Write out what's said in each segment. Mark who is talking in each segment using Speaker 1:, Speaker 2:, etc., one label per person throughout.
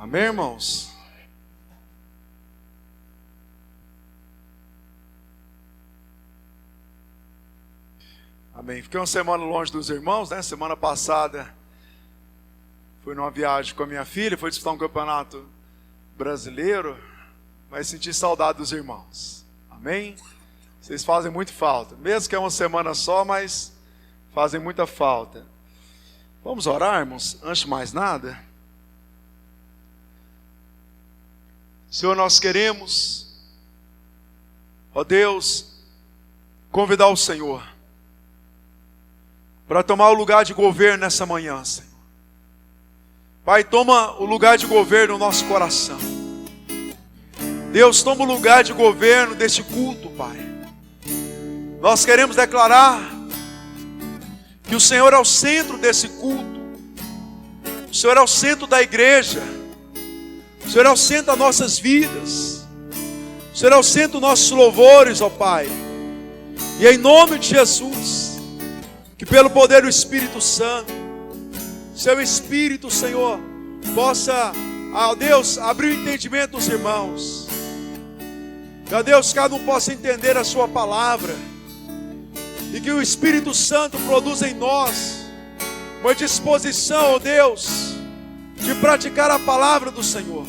Speaker 1: Amém, irmãos? Amém. Fiquei uma semana longe dos irmãos, né? Semana passada fui numa viagem com a minha filha, foi disputar um campeonato brasileiro, mas senti saudade dos irmãos. Amém? Vocês fazem muito falta, mesmo que é uma semana só, mas fazem muita falta. Vamos orar, irmãos, antes de mais nada. Senhor, nós queremos, ó Deus, convidar o Senhor para tomar o lugar de governo nessa manhã, Senhor. Pai, toma o lugar de governo no nosso coração. Deus, toma o lugar de governo deste culto, Pai. Nós queremos declarar que o Senhor é o centro desse culto. O Senhor é o centro da igreja. O Senhor é o centro das nossas vidas. O Senhor é o centro dos nossos louvores, ó Pai. E em nome de Jesus, que pelo poder do Espírito Santo, Seu Espírito, Senhor, possa, ó Deus, abrir o entendimento dos irmãos. Que, ó Deus, cada um possa entender a Sua palavra. E que o Espírito Santo produza em nós uma disposição, ó Deus, de praticar a palavra do Senhor.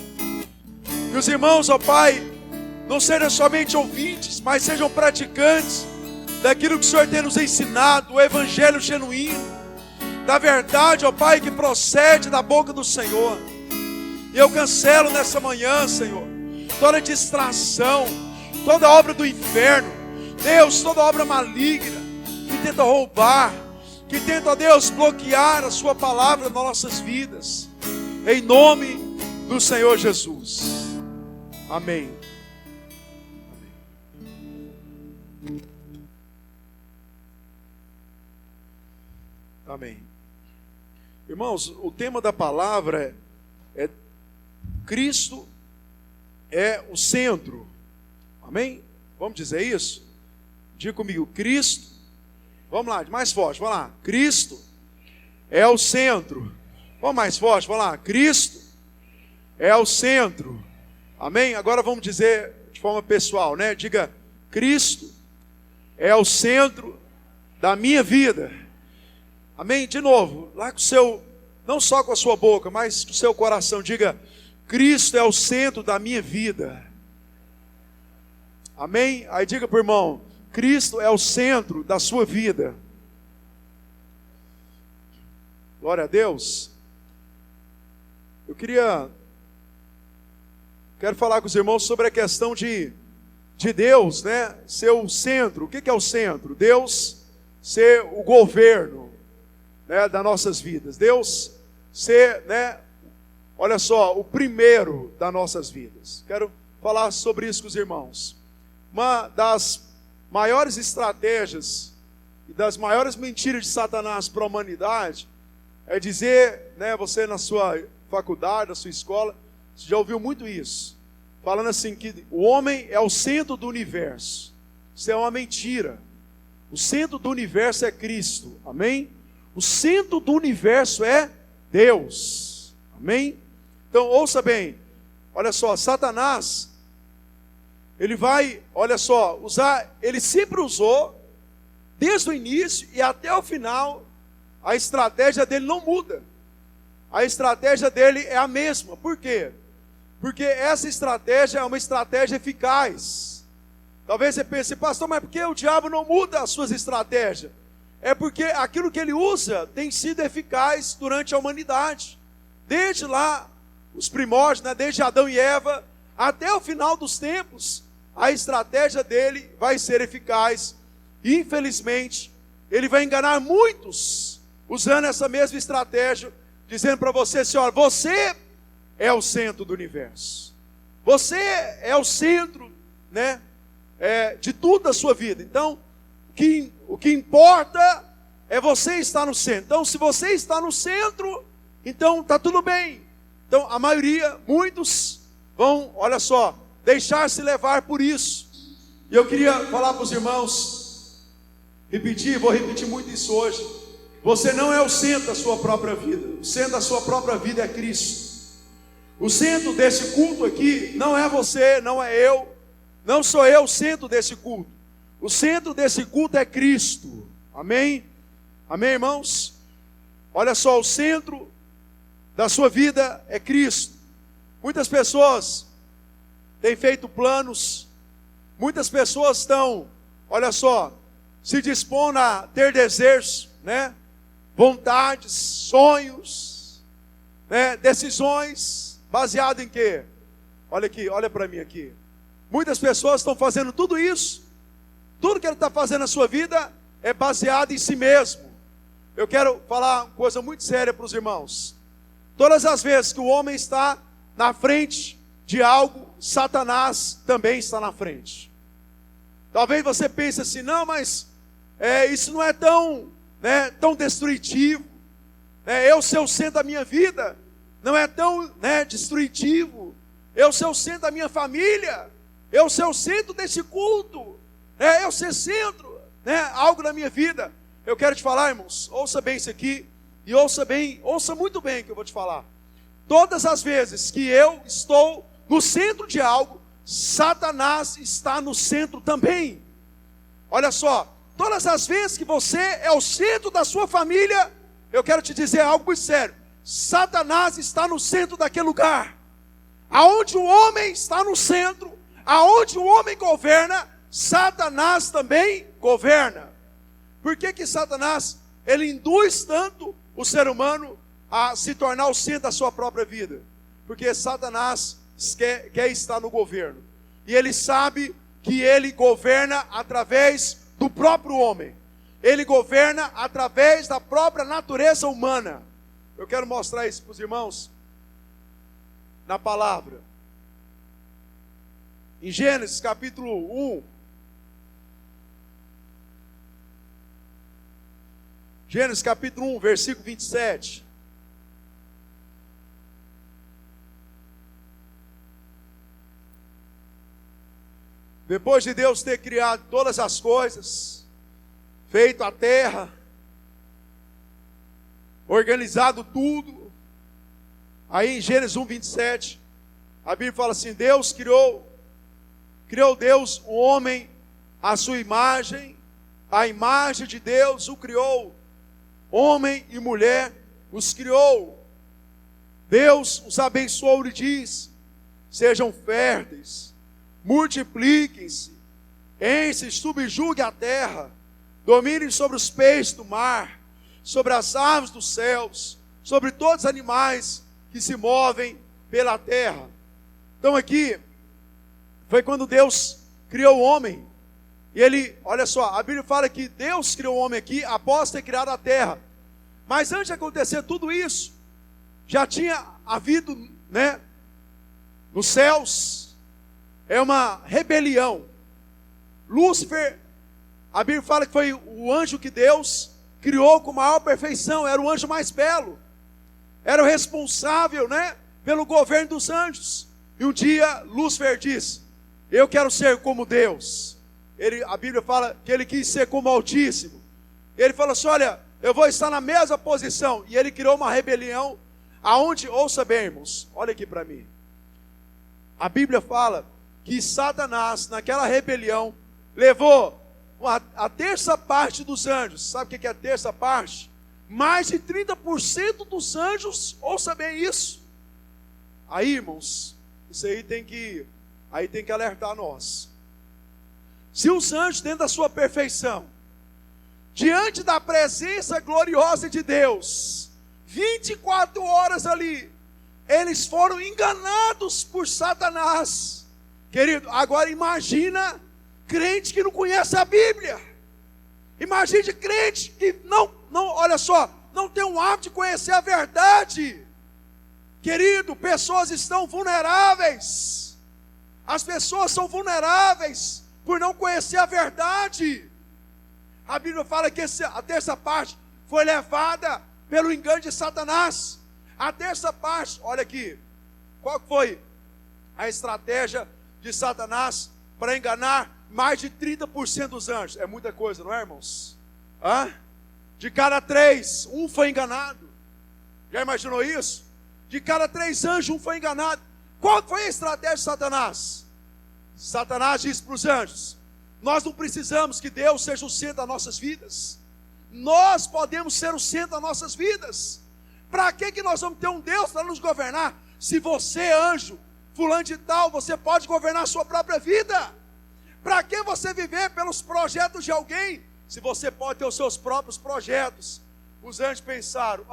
Speaker 1: Que os irmãos, ó Pai, não sejam somente ouvintes, mas sejam praticantes daquilo que o Senhor tem nos ensinado, o Evangelho genuíno, da verdade, ó Pai, que procede da boca do Senhor. E eu cancelo nessa manhã, Senhor, toda distração, toda obra do inferno, Deus, toda obra maligna, que tenta roubar, que tenta, ó Deus, bloquear a Sua palavra nas nossas vidas, em nome do Senhor Jesus. Amém. Amém. Irmãos, o tema da palavra é Cristo é o centro. Amém? Vamos dizer isso? Diga comigo, Cristo. Vamos lá, mais forte, vamos lá. Cristo é o centro. Vamos mais forte, vamos lá. Cristo é o centro. Amém? Agora vamos dizer de forma pessoal, né? Diga, Cristo é o centro da minha vida. Amém? De novo, lá com o seu, não só com a sua boca, mas com o seu coração, diga, Cristo é o centro da minha vida. Amém? Aí diga para o irmão, Cristo é o centro da sua vida. Glória a Deus. Eu quero falar com os irmãos sobre a questão de Deus, né? Ser o centro. O que é o centro? Deus ser o governo, né, das nossas vidas. Deus ser, né, olha só, o primeiro das nossas vidas. Quero falar sobre isso com os irmãos. Uma das maiores estratégias e das maiores mentiras de Satanás para a humanidade é dizer, né, você na sua faculdade, na sua escola, você já ouviu muito isso, falando assim que o homem é o centro do universo. Isso é uma mentira. O centro do universo é Cristo. Amém? O centro do universo é Deus. Amém? Então, ouça bem. Olha só, Satanás, ele vai, olha só, ele sempre usou, desde o início e até o final, a estratégia dele não muda. A estratégia dele é a mesma. Por quê? Porque essa estratégia é uma estratégia eficaz. Talvez você pense, pastor, mas por que o diabo não muda as suas estratégias? É porque aquilo que ele usa tem sido eficaz durante a humanidade. Desde lá, os primórdios, né, desde Adão e Eva, até o final dos tempos, a estratégia dele vai ser eficaz. E, infelizmente, ele vai enganar muitos, usando essa mesma estratégia, dizendo para você assim, olha, você é o centro do universo. Você é o centro, né, de tudo da sua vida. Então, o que importa é você estar no centro. Então, se você está no centro, então está tudo bem. Então, a maioria, muitos vão, olha só, deixar-se levar por isso. E eu queria falar para os irmãos, vou repetir muito isso hoje. Você não é o centro da sua própria vida. O centro da sua própria vida é Cristo. O centro desse culto aqui não é você, não é eu, não sou eu o centro desse culto. O centro desse culto é Cristo. Amém? Amém, irmãos? Olha só, o centro da sua vida é Cristo. Muitas pessoas têm feito planos, muitas pessoas estão, olha só, se dispondo a ter desejos, né? Vontades, sonhos, né? Decisões, baseado em quê? Olha aqui, olha para mim aqui. Muitas pessoas estão fazendo tudo isso, tudo que ele está fazendo na sua vida é baseado em si mesmo. Eu quero falar uma coisa muito séria para os irmãos. Todas as vezes que o homem está na frente de algo, Satanás também está na frente. Talvez você pense assim, não, mas isso não é tão, né, tão destrutivo. Eu ser o centro da minha vida não é tão, né, destrutivo. Eu ser o centro da minha família, eu ser o centro desse culto, eu ser centro, né, algo na minha vida. Eu quero te falar, irmãos, ouça bem isso aqui, e ouça muito bem o que eu vou te falar. Todas as vezes que eu estou no centro de algo, Satanás está no centro também. Olha só, todas as vezes que você é o centro da sua família, eu quero te dizer algo muito sério. Satanás está no centro daquele lugar. Aonde o homem está no centro, aonde o homem governa, Satanás também governa. Por que Satanás, ele induz tanto o ser humano a se tornar o centro da sua própria vida? Porque Satanás quer estar no governo. E ele sabe que ele governa através do próprio homem. Ele governa através da própria natureza humana. Eu quero mostrar isso para os irmãos na palavra. Em Gênesis capítulo 1. Gênesis capítulo 1, versículo 27. Depois de Deus ter criado todas as coisas, feito a terra, organizado tudo, aí em Gênesis 1, 27, a Bíblia fala assim, Deus criou Deus o homem à sua imagem, a imagem de Deus o criou, homem e mulher os criou. Deus os abençoou e diz, sejam férteis, multipliquem-se, enche, subjugue a terra, dominem sobre os peixes do mar, sobre as aves dos céus, sobre todos os animais que se movem pela terra. Então aqui, foi quando Deus criou o homem, e ele, olha só, a Bíblia fala que Deus criou o homem aqui, após ter criado a terra, mas antes de acontecer tudo isso, já tinha havido, né, nos céus, uma rebelião. Lúcifer, a Bíblia fala que foi o anjo que Deus criou com maior perfeição, era o anjo mais belo, era o responsável, né, pelo governo dos anjos. E um dia Lúcifer disse, eu quero ser como Deus. A Bíblia fala que ele quis ser como o Altíssimo. Ele falou assim, olha, eu vou estar na mesma posição. E ele criou uma rebelião, aonde, ouça bem, irmãos, olha aqui para mim. A Bíblia fala que Satanás, naquela rebelião, levou a terça parte dos anjos. Sabe o que é a terça parte? Mais de 30% dos anjos, ouça bem isso. Aí, irmãos, isso aí tem que alertar nós. Se os anjos, dentro da sua perfeição, diante da presença gloriosa de Deus, 24 horas ali, eles foram enganados por Satanás. Querido, agora imagina crente que não conhece a Bíblia. Imagine crente que não, olha só, não tem um hábito de conhecer a verdade. Querido, pessoas estão vulneráveis. As pessoas são vulneráveis por não conhecer a verdade. A Bíblia fala que a terça parte foi levada pelo engano de Satanás. A terça parte, olha aqui, qual foi a estratégia de Satanás para enganar mais de 30% dos anjos? É muita coisa, não é, irmãos? De cada 3, um foi enganado. Já imaginou isso? De cada 3 anjos, um foi enganado. Qual foi a estratégia de Satanás? Satanás disse para os anjos: nós não precisamos que Deus seja o centro das nossas vidas. Nós podemos ser o centro das nossas vidas. Para que nós vamos ter um Deus para nos governar? Se você, anjo, fulano de tal, você pode governar a sua própria vida. Para que você viver pelos projetos de alguém, se você pode ter os seus próprios projetos? Os anjos pensaram: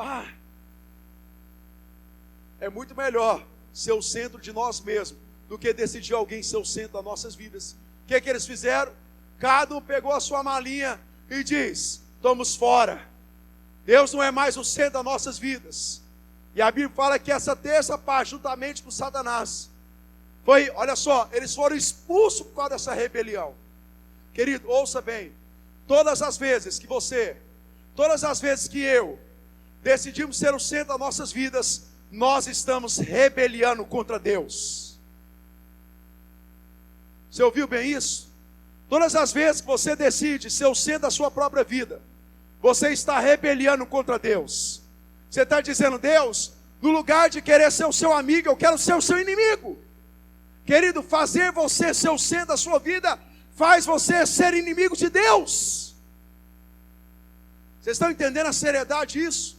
Speaker 1: é muito melhor ser o centro de nós mesmos do que decidir alguém ser o centro das nossas vidas. O que eles fizeram? Cada um pegou a sua malinha e diz: estamos fora. Deus não é mais o centro das nossas vidas. E a Bíblia fala que essa terça parte, juntamente com Satanás, foi, olha só, eles foram expulsos por causa dessa rebelião. Querido, ouça bem: todas as vezes que você, todas as vezes que eu decidimos ser o centro das nossas vidas, nós estamos rebeliando contra Deus. Você ouviu bem isso? Todas as vezes que você decide ser o centro da sua própria vida, você está rebeliando contra Deus. Você está dizendo: Deus, no lugar de querer ser o seu amigo, eu quero ser o seu inimigo. Querido, fazer você ser o centro da sua vida faz você ser inimigo de Deus. Vocês estão entendendo a seriedade disso?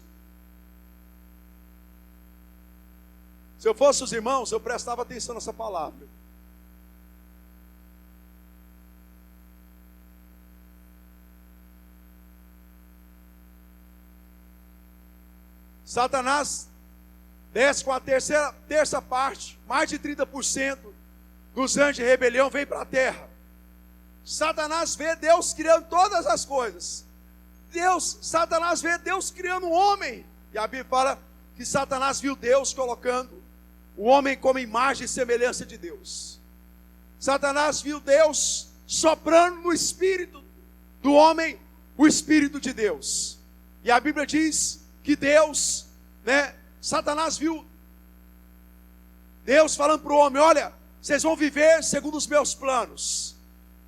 Speaker 1: Se eu fosse os irmãos, eu prestava atenção nessa palavra. Satanás desce com a terça parte, mais de 30% dos anjos de rebelião vem para a terra. Satanás vê Deus criando todas as coisas. Satanás vê Deus criando um homem. E a Bíblia fala que Satanás viu Deus colocando o homem como imagem e semelhança de Deus. Satanás viu Deus soprando no espírito do homem o espírito de Deus. E a Bíblia diz que Deus, Satanás viu Deus falando para o homem: olha, vocês vão viver segundo os meus planos,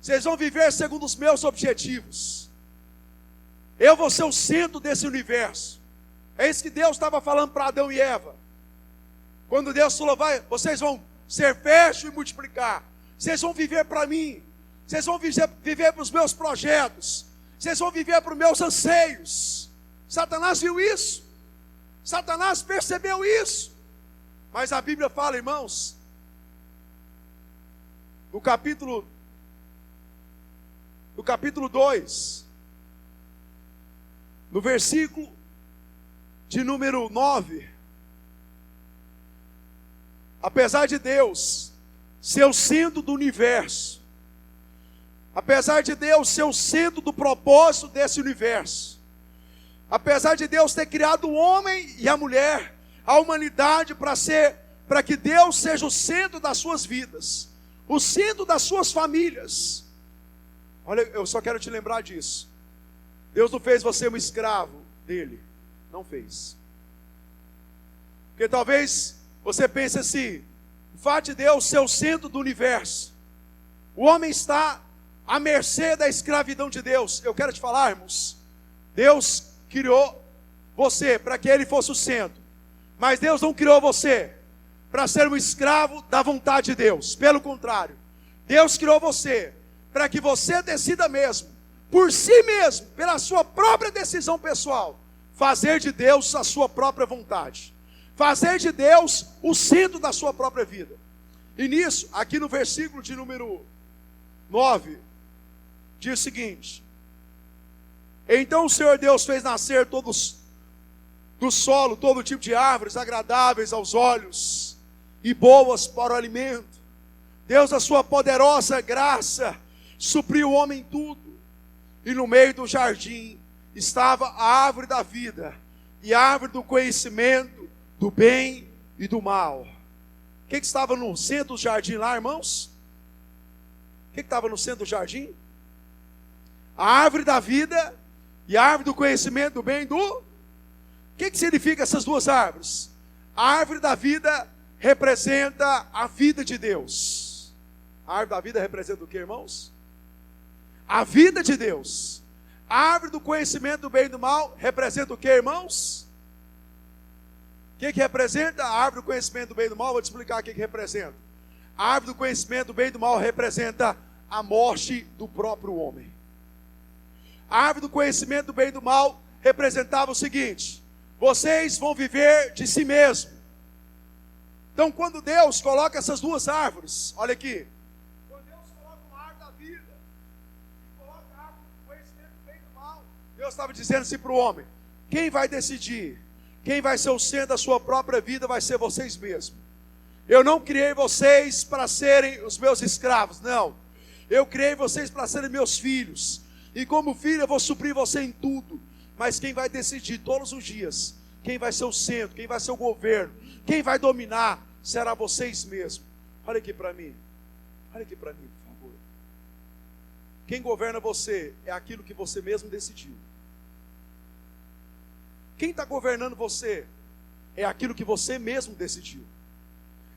Speaker 1: vocês vão viver segundo os meus objetivos, eu vou ser o centro desse universo. É isso que Deus estava falando para Adão e Eva, quando Deus falou: vocês vão ser férteis e multiplicar, vocês vão viver para mim, vocês vão viver para os meus projetos, vocês vão viver para os meus anseios. Satanás viu isso, Satanás percebeu isso. Mas a Bíblia fala, irmãos, no capítulo 2, no versículo de número 9, apesar de Deus ser o centro do universo, apesar de Deus ser o centro do propósito desse universo, apesar de Deus ter criado o homem e a mulher, a humanidade, para que Deus seja o centro das suas vidas, o centro das suas famílias. Olha, eu só quero te lembrar disso. Deus não fez você um escravo dele, não fez. Porque talvez você pense assim: o fato de Deus ser o centro do universo, o homem está à mercê da escravidão de Deus. Eu quero te falar, irmãos, Deus criou você para que ele fosse o centro, mas Deus não criou você para ser um escravo da vontade de Deus. Pelo contrário, Deus criou você para que você decida mesmo, por si mesmo, pela sua própria decisão pessoal, fazer de Deus a sua própria vontade, fazer de Deus o centro da sua própria vida. E nisso, aqui no versículo de número 9, diz o seguinte: então o Senhor Deus fez nascer todos do solo todo tipo de árvores agradáveis aos olhos e boas para o alimento. Deus, a sua poderosa graça, supriu o homem em tudo. E no meio do jardim estava a árvore da vida e a árvore do conhecimento do bem e do mal. O que estava no centro do jardim lá, irmãos? O que estava no centro do jardim? A árvore da vida e a árvore do conhecimento do bem e do... O que significa essas duas árvores? A árvore da vida representa a vida de Deus. A árvore da vida representa o que, irmãos? A vida de Deus. A árvore do conhecimento do bem e do mal representa o que, irmãos? O que representa a árvore do conhecimento do bem e do mal? Vou te explicar o que representa. A árvore do conhecimento do bem e do mal representa a morte do próprio homem. A árvore do conhecimento do bem e do mal representava o seguinte: vocês vão viver de si mesmo. Então, quando Deus coloca essas duas árvores, olha aqui, quando Deus coloca uma árvore da vida e coloca a árvore do conhecimento do bem e do mal, Deus estava dizendo assim para o homem: quem vai decidir, quem vai ser o centro da sua própria vida vai ser vocês mesmos. Eu não criei vocês para serem os meus escravos, não. Eu criei vocês para serem meus filhos. E como filho eu vou suprir você em tudo. Mas quem vai decidir todos os dias, quem vai ser o centro, quem vai ser o governo, quem vai dominar, será vocês mesmos. Olha aqui para mim. Olha aqui para mim, por favor. Quem governa você é aquilo que você mesmo decidiu. Quem está governando você é aquilo que você mesmo decidiu.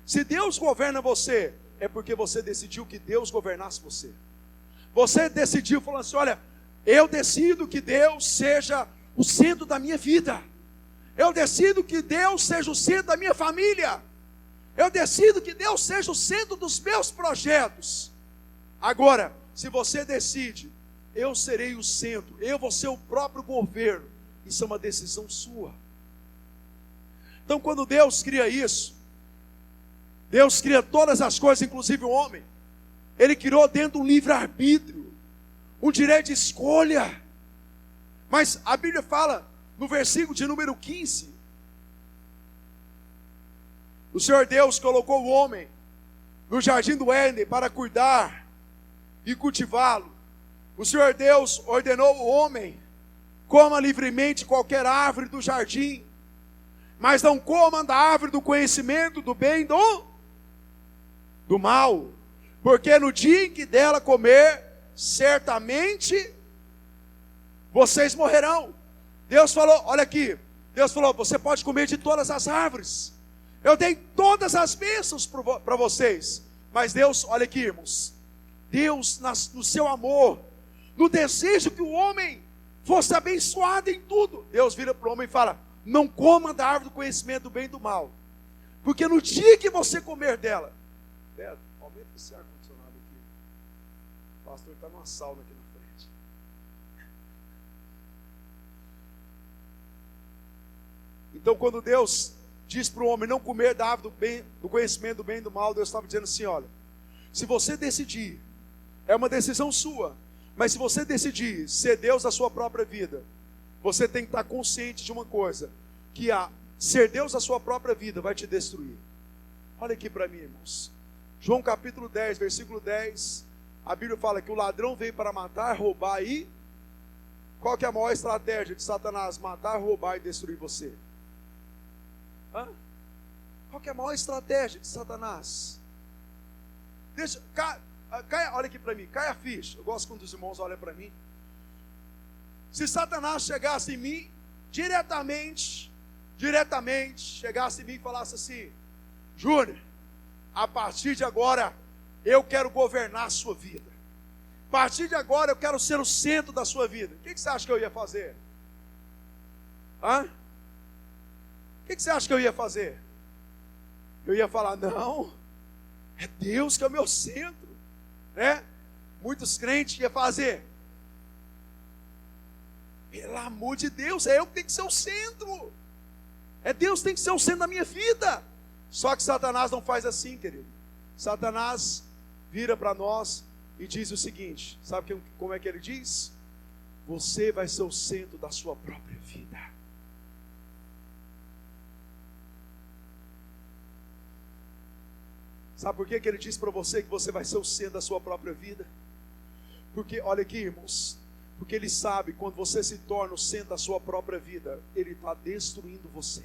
Speaker 1: Se Deus governa você, é porque você decidiu que Deus governasse você. Você decidiu, falando assim: olha, eu decido que Deus seja o centro da minha vida. Eu decido que Deus seja o centro da minha família. Eu decido que Deus seja o centro dos meus projetos. Agora, se você decide, eu serei o centro, eu vou ser o próprio governo, isso é uma decisão sua. Então, quando Deus cria isso, Deus cria todas as coisas, inclusive o homem. Ele criou dentro um livre-arbítrio, um direito de escolha. Mas a Bíblia fala, no versículo de número 15, o Senhor Deus colocou o homem no jardim do Éden para cuidar e cultivá-lo. O Senhor Deus ordenou o homem: coma livremente qualquer árvore do jardim, mas não coma da árvore do conhecimento do bem e do mal, porque no dia em que dela comer, certamente vocês morrerão. Deus falou, olha aqui, Deus falou: você pode comer de todas as árvores, eu dei todas as bênçãos para vocês. Mas Deus, olha aqui, irmãos, Deus no seu amor, no desejo que o homem fosse abençoado em tudo, Deus vira para o homem e fala: não coma da árvore do conhecimento do bem e do mal, porque no dia que você comer dela, aumenta esse ar-condicionado aqui, o pastor está numa sauna aqui na frente. Então, quando Deus diz para o homem não comer da árvore do conhecimento do bem e do mal, Deus estava dizendo assim: olha, se você decidir, é uma decisão sua, mas se você decidir ser Deus da sua própria vida, você tem que estar consciente de uma coisa, que ser Deus da sua própria vida vai te destruir. Olha aqui para mim, irmãos, João capítulo 10, versículo 10, a Bíblia fala que o ladrão veio para matar, roubar e... qual que é a maior estratégia de Satanás? Matar, roubar e destruir você. Qual que é a maior estratégia de Satanás? Olha aqui para mim, cai a ficha. Eu gosto quando os irmãos olham para mim. Se Satanás chegasse em mim, diretamente, chegasse em mim e falasse assim: Júnior, a partir de agora, eu quero governar a sua vida. A partir de agora, eu quero ser o centro da sua vida. O que você acha que eu ia fazer? O que você acha que eu ia fazer? Eu ia falar: não, é Deus que é o meu centro, né? Muitos crentes iam fazer: pelo amor de Deus, é eu que tenho que ser o centro, é Deus que tem que ser o centro da minha vida. Só que Satanás não faz assim, querido. Satanás vira para nós e diz o seguinte: sabe como é que ele diz? Você vai ser o centro da sua própria vida. Sabe por que ele diz para você que você vai ser o centro da sua própria vida? Porque, olha aqui, irmãos, porque ele sabe, quando você se torna o centro da sua própria vida, ele está destruindo você.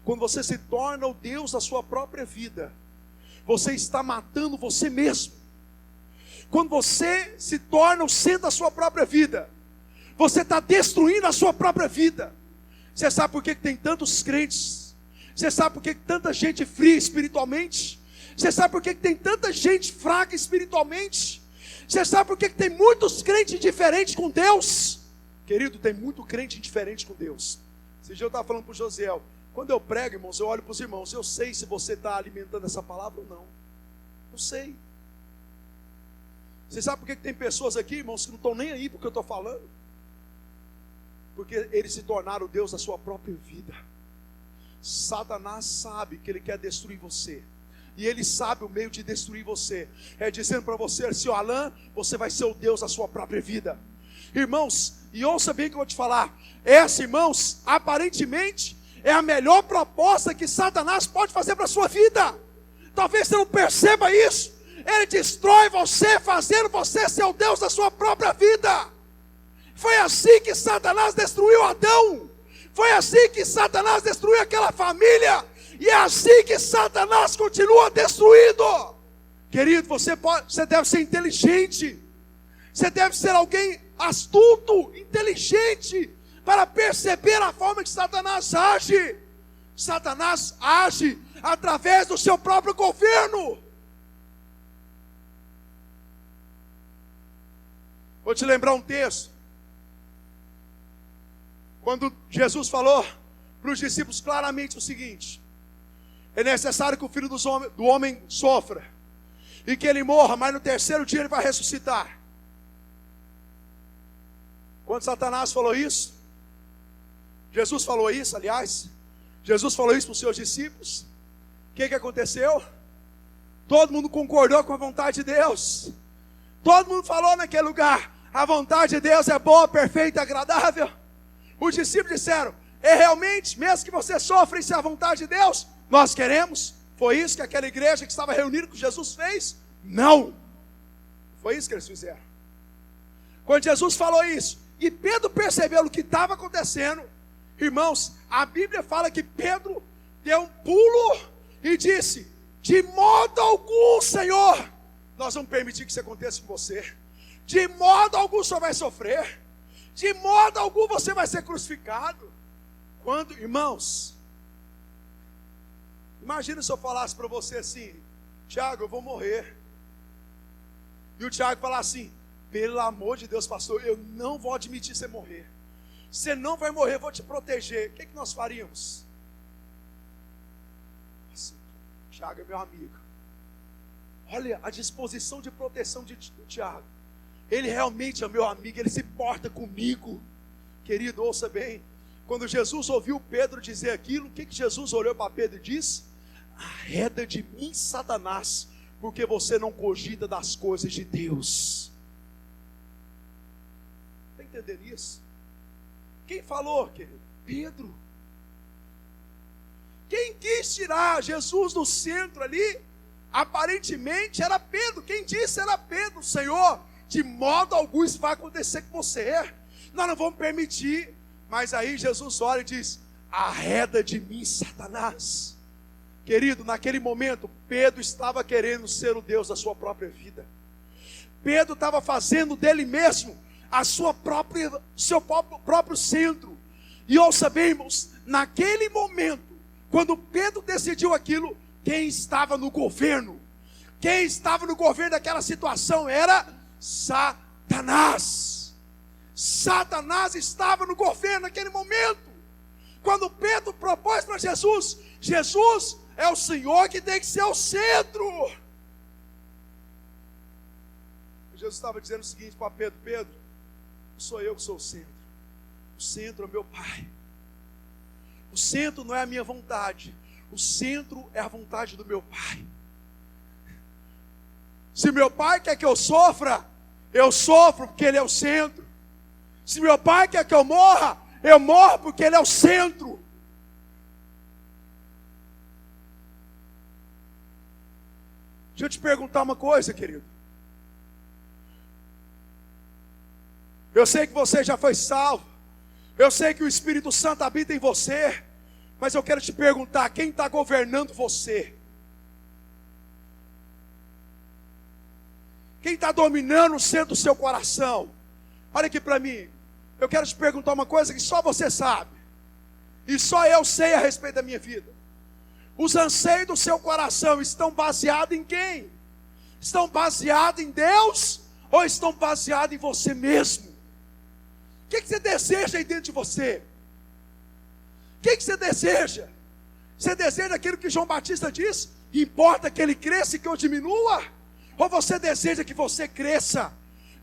Speaker 1: Quando você se torna o Deus da sua própria vida, você está matando você mesmo. Quando você se torna o centro da sua própria vida, você está destruindo a sua própria vida. Você sabe por que tem tantos crentes? Você sabe por que tanta gente fria espiritualmente? Você sabe por que tem tanta gente fraca espiritualmente? Você sabe por que tem muitos crentes indiferentes com Deus? Querido, tem muito crente indiferente com Deus. Esse dia eu estava falando para o Josiel: Quando eu prego, irmãos, eu olho para os irmãos, eu sei se você está alimentando essa palavra ou não. Eu sei. Você sabe por que tem pessoas aqui, irmãos, que não estão nem aí porque eu estou falando? Porque eles se tornaram o Deus da sua própria vida. Satanás sabe que ele quer destruir você. E ele sabe o meio de destruir você. É dizendo para você, seu Alan, você vai ser o Deus da sua própria vida. Irmãos, e ouça bem o que eu vou te falar. Essa, irmãos, aparentemente é a melhor proposta que Satanás pode fazer para a sua vida. Talvez você não perceba isso. Ele destrói você, fazendo você ser o Deus da sua própria vida. Foi assim que Satanás destruiu Adão. Foi assim que Satanás destruiu aquela família. E é assim que Satanás continua destruindo. Querido, você deve ser inteligente. Você deve ser alguém astuto, inteligente, para perceber a forma que Satanás age. Satanás age através do seu próprio governo. Vou te lembrar um texto. Quando Jesus falou para os discípulos claramente o seguinte: é necessário que o Filho do Homem sofra, e que ele morra, mas no terceiro dia ele vai ressuscitar. Quando Satanás falou isso, Jesus falou isso, aliás, Jesus falou isso para os seus discípulos, o que aconteceu? Todo mundo concordou com a vontade de Deus. Todo mundo falou naquele lugar: a vontade de Deus é boa, perfeita e agradável. Os discípulos disseram: é realmente, mesmo que você sofra, isso é a vontade de Deus? Nós queremos. Foi isso que aquela igreja que estava reunida com Jesus fez? Não. Foi isso que eles fizeram. Quando Jesus falou isso, e Pedro percebeu o que estava acontecendo, irmãos, a Bíblia fala que Pedro deu um pulo e disse: de modo algum, Senhor, nós vamos permitir que isso aconteça com você. De modo algum o Senhor vai sofrer. De modo algum você vai ser crucificado. Quando, irmãos, imagina se eu falasse para você assim: Tiago, eu vou morrer. E o Tiago falar assim: pelo amor de Deus, pastor, eu não vou admitir você morrer. Você não vai morrer, eu vou te proteger. O que nós faríamos? Assim, Tiago é meu amigo. Olha a disposição de proteção de Tiago. Ele realmente é meu amigo, ele se porta comigo. Querido, ouça bem. Quando Jesus ouviu Pedro dizer aquilo, o que Jesus olhou para Pedro e disse? Arreda de mim, Satanás, porque você não cogita das coisas de Deus. Está entendendo isso? Quem falou, querido? Pedro. Quem quis tirar Jesus do centro ali, aparentemente era Pedro. Quem disse era Pedro. Senhor, de modo algum isso vai acontecer com você. Nós não vamos permitir. Mas aí Jesus olha e diz: arreda de mim, Satanás. Querido, naquele momento, Pedro estava querendo ser o Deus da sua própria vida. Pedro estava fazendo dele mesmo seu próprio centro. E ouça bem, irmãos, naquele momento, quando Pedro decidiu aquilo, quem estava no governo? Quem estava no governo daquela situação era Satanás. Satanás estava no governo naquele momento. Quando Pedro propôs para Jesus: Jesus é o Senhor que tem que ser o centro. Jesus estava dizendo o seguinte para Pedro: Pedro, não sou eu que sou o centro. O centro é o meu Pai. O centro não é a minha vontade. O centro é a vontade do meu Pai. Se meu Pai quer que eu sofra, eu sofro porque Ele é o centro. Se meu Pai quer que eu morra porque Ele é o centro. Deixa eu te perguntar uma coisa, querido. Eu sei que você já foi salvo. Eu sei que o Espírito Santo habita em você. Mas eu quero te perguntar: quem está governando você? Quem está dominando o centro do seu coração? Olha aqui para mim. Eu quero te perguntar uma coisa que só você sabe. E só eu sei a respeito da minha vida. Os anseios do seu coração estão baseados em quem? Estão baseados em Deus? Ou estão baseados em você mesmo? O que você deseja aí dentro de você? O que você deseja? Você deseja aquilo que João Batista diz? Importa que ele cresça e que eu diminua? Ou você deseja que você cresça,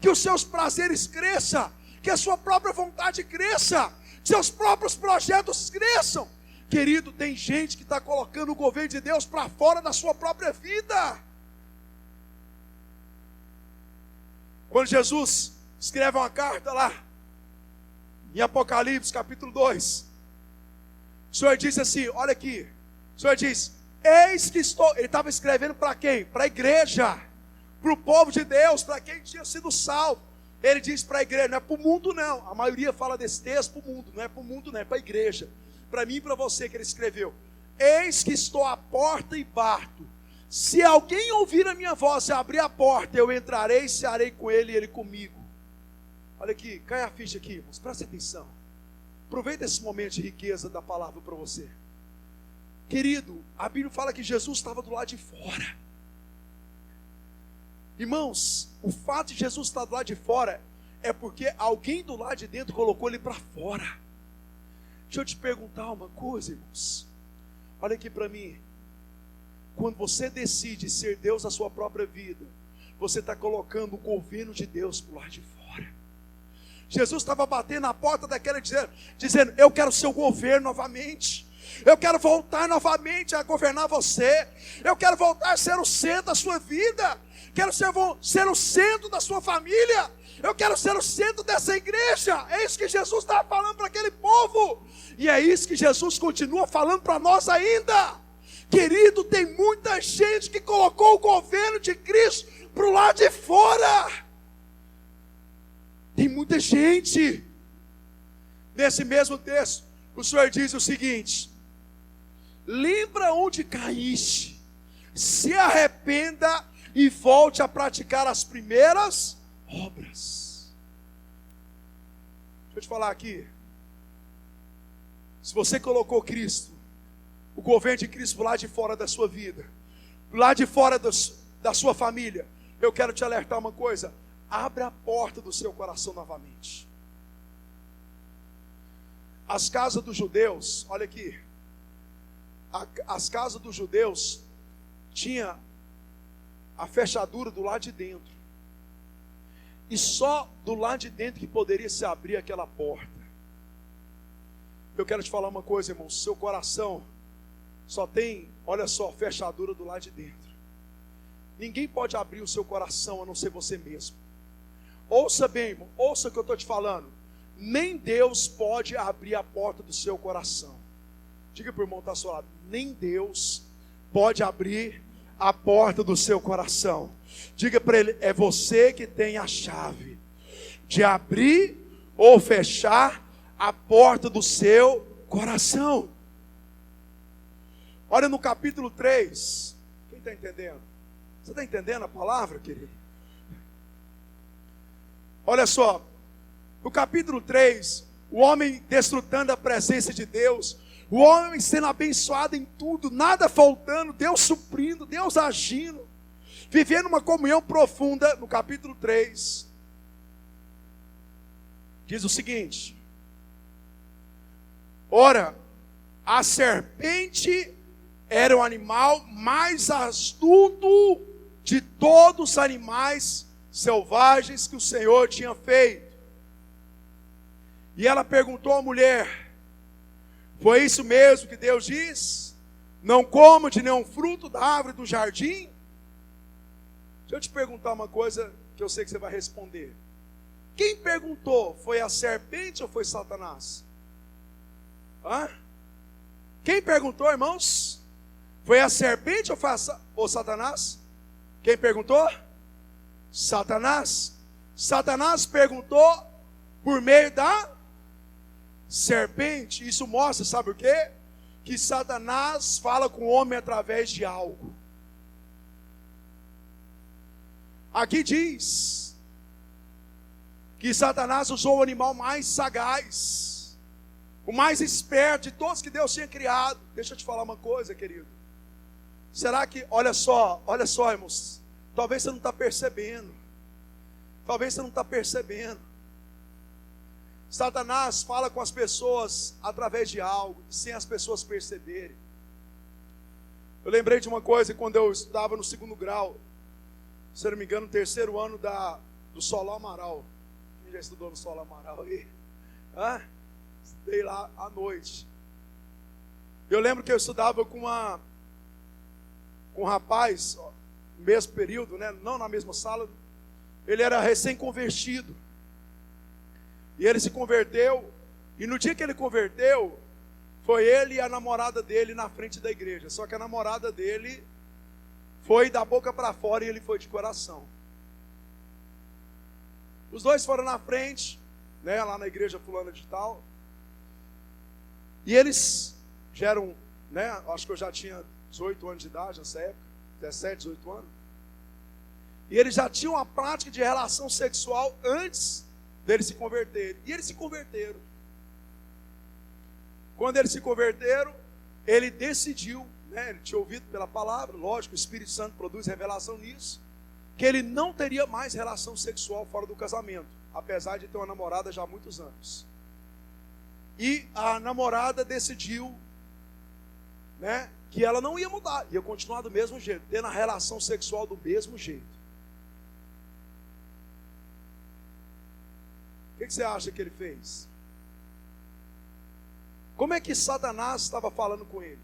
Speaker 1: que os seus prazeres cresçam, que a sua própria vontade cresça, que seus próprios projetos cresçam? Querido, tem gente que está colocando o governo de Deus para fora da sua própria vida. Quando Jesus escreve uma carta lá, em Apocalipse capítulo 2, o Senhor disse assim, olha aqui, o Senhor diz, eis que estou, ele estava escrevendo para quem? Para a igreja, para o povo de Deus, para quem tinha sido salvo. Ele diz para a igreja, não é para o mundo não, a maioria fala desse texto para o mundo, não é para o mundo não, é para a igreja, para mim e para você que ele escreveu. Eis que estou à porta e bato, se alguém ouvir a minha voz e abrir a porta, eu entrarei e cearei com ele e ele comigo. Olha aqui, cai a ficha aqui, irmãos, presta atenção. Aproveita esse momento de riqueza da palavra para você. Querido, a Bíblia fala que Jesus estava do lado de fora. Irmãos, o fato de Jesus estar do lado de fora é porque alguém do lado de dentro colocou ele para fora. Deixa eu te perguntar uma coisa, irmãos. Olha aqui para mim. Quando você decide ser Deus na sua própria vida, você está colocando o governo de Deus para o lado de fora. Jesus estava batendo na porta daquela dizendo, eu quero ser o governo novamente. Eu quero voltar novamente a governar você. Eu quero voltar a ser o centro da sua vida. Quero ser o centro da sua família. Eu quero ser o centro dessa igreja. É isso que Jesus estava falando para aquele povo. E é isso que Jesus continua falando para nós ainda. Querido, tem muita gente que colocou o governo de Cristo para o lado de fora. Tem muita gente. Nesse mesmo texto, o Senhor diz o seguinte: lembra onde caíste, se arrependa e volte a praticar as primeiras obras. Deixa eu te falar aqui. Se você colocou Cristo, o governo de Cristo, lá de fora da sua vida, lá de fora da sua família, eu quero te alertar uma coisa: abra a porta do seu coração novamente. As casas dos judeus, olha aqui, as casas dos judeus tinha a fechadura do lado de dentro, e só do lado de dentro que poderia se abrir aquela porta. Eu quero te falar uma coisa, irmão, seu coração só tem, olha só, fechadura do lado de dentro. Ninguém pode abrir o seu coração a não ser você mesmo. Ouça bem, irmão, ouça o que eu estou te falando. Nem Deus pode abrir a porta do seu coração. Diga para o irmão que está ao seu lado: nem Deus pode abrir a porta do seu coração. Diga para ele: é você que tem a chave de abrir ou fechar a porta do seu coração. Olha no capítulo 3. Quem está entendendo? Você está entendendo a palavra, querido? Olha só, no capítulo 3, o homem desfrutando da presença de Deus, o homem sendo abençoado em tudo, nada faltando, Deus suprindo, Deus agindo, vivendo uma comunhão profunda. No capítulo 3, diz o seguinte: ora, a serpente era o animal mais astuto de todos os animais selvagens que o Senhor tinha feito. E ela perguntou à mulher: foi isso mesmo que Deus diz? Não coma de nenhum fruto da árvore do jardim? Deixa eu te perguntar uma coisa que eu sei que você vai responder. Quem perguntou? Foi a serpente ou foi Satanás? Hã? Quem perguntou, irmãos? Foi a serpente ou Satanás? Quem perguntou? Satanás. Satanás perguntou por meio da serpente. Isso mostra, sabe o quê? Que Satanás fala com o homem através de algo. Aqui diz que Satanás usou o animal mais sagaz, o mais esperto de todos que Deus tinha criado. Deixa eu te falar uma coisa, querido. Será que, olha só, irmãos, talvez você não está percebendo. Talvez você não está percebendo. Satanás fala com as pessoas através de algo, sem as pessoas perceberem. Eu lembrei de uma coisa quando eu estudava no 2º grau, se eu não me engano, no 3º ano do Solon Amaral. Quem já estudou no Solon Amaral aí? Estudei lá à noite. Eu lembro que eu estudava com um rapaz, no mesmo período, né? Não na mesma sala. Ele era recém-convertido. E ele se converteu. E no dia que ele converteu, foi ele e a namorada dele na frente da igreja. Só que a namorada dele foi da boca para fora e ele foi de coração. Os dois foram na frente, né, lá na igreja fulana de tal. E eles já eram, né, acho que eu já tinha 18 anos de idade nessa época, 17, 18 anos. E eles já tinham a prática de relação sexual antes deles se converterem. E eles se converteram. Quando eles se converteram, ele decidiu, né, ele tinha ouvido pela palavra, lógico, o Espírito Santo produz revelação nisso, que ele não teria mais relação sexual fora do casamento, apesar de ter uma namorada já há muitos anos. E a namorada decidiu, né, que ela não ia mudar, ia continuar do mesmo jeito, tendo a relação sexual do mesmo jeito. O que você acha que ele fez? Como é que Satanás estava falando com ele?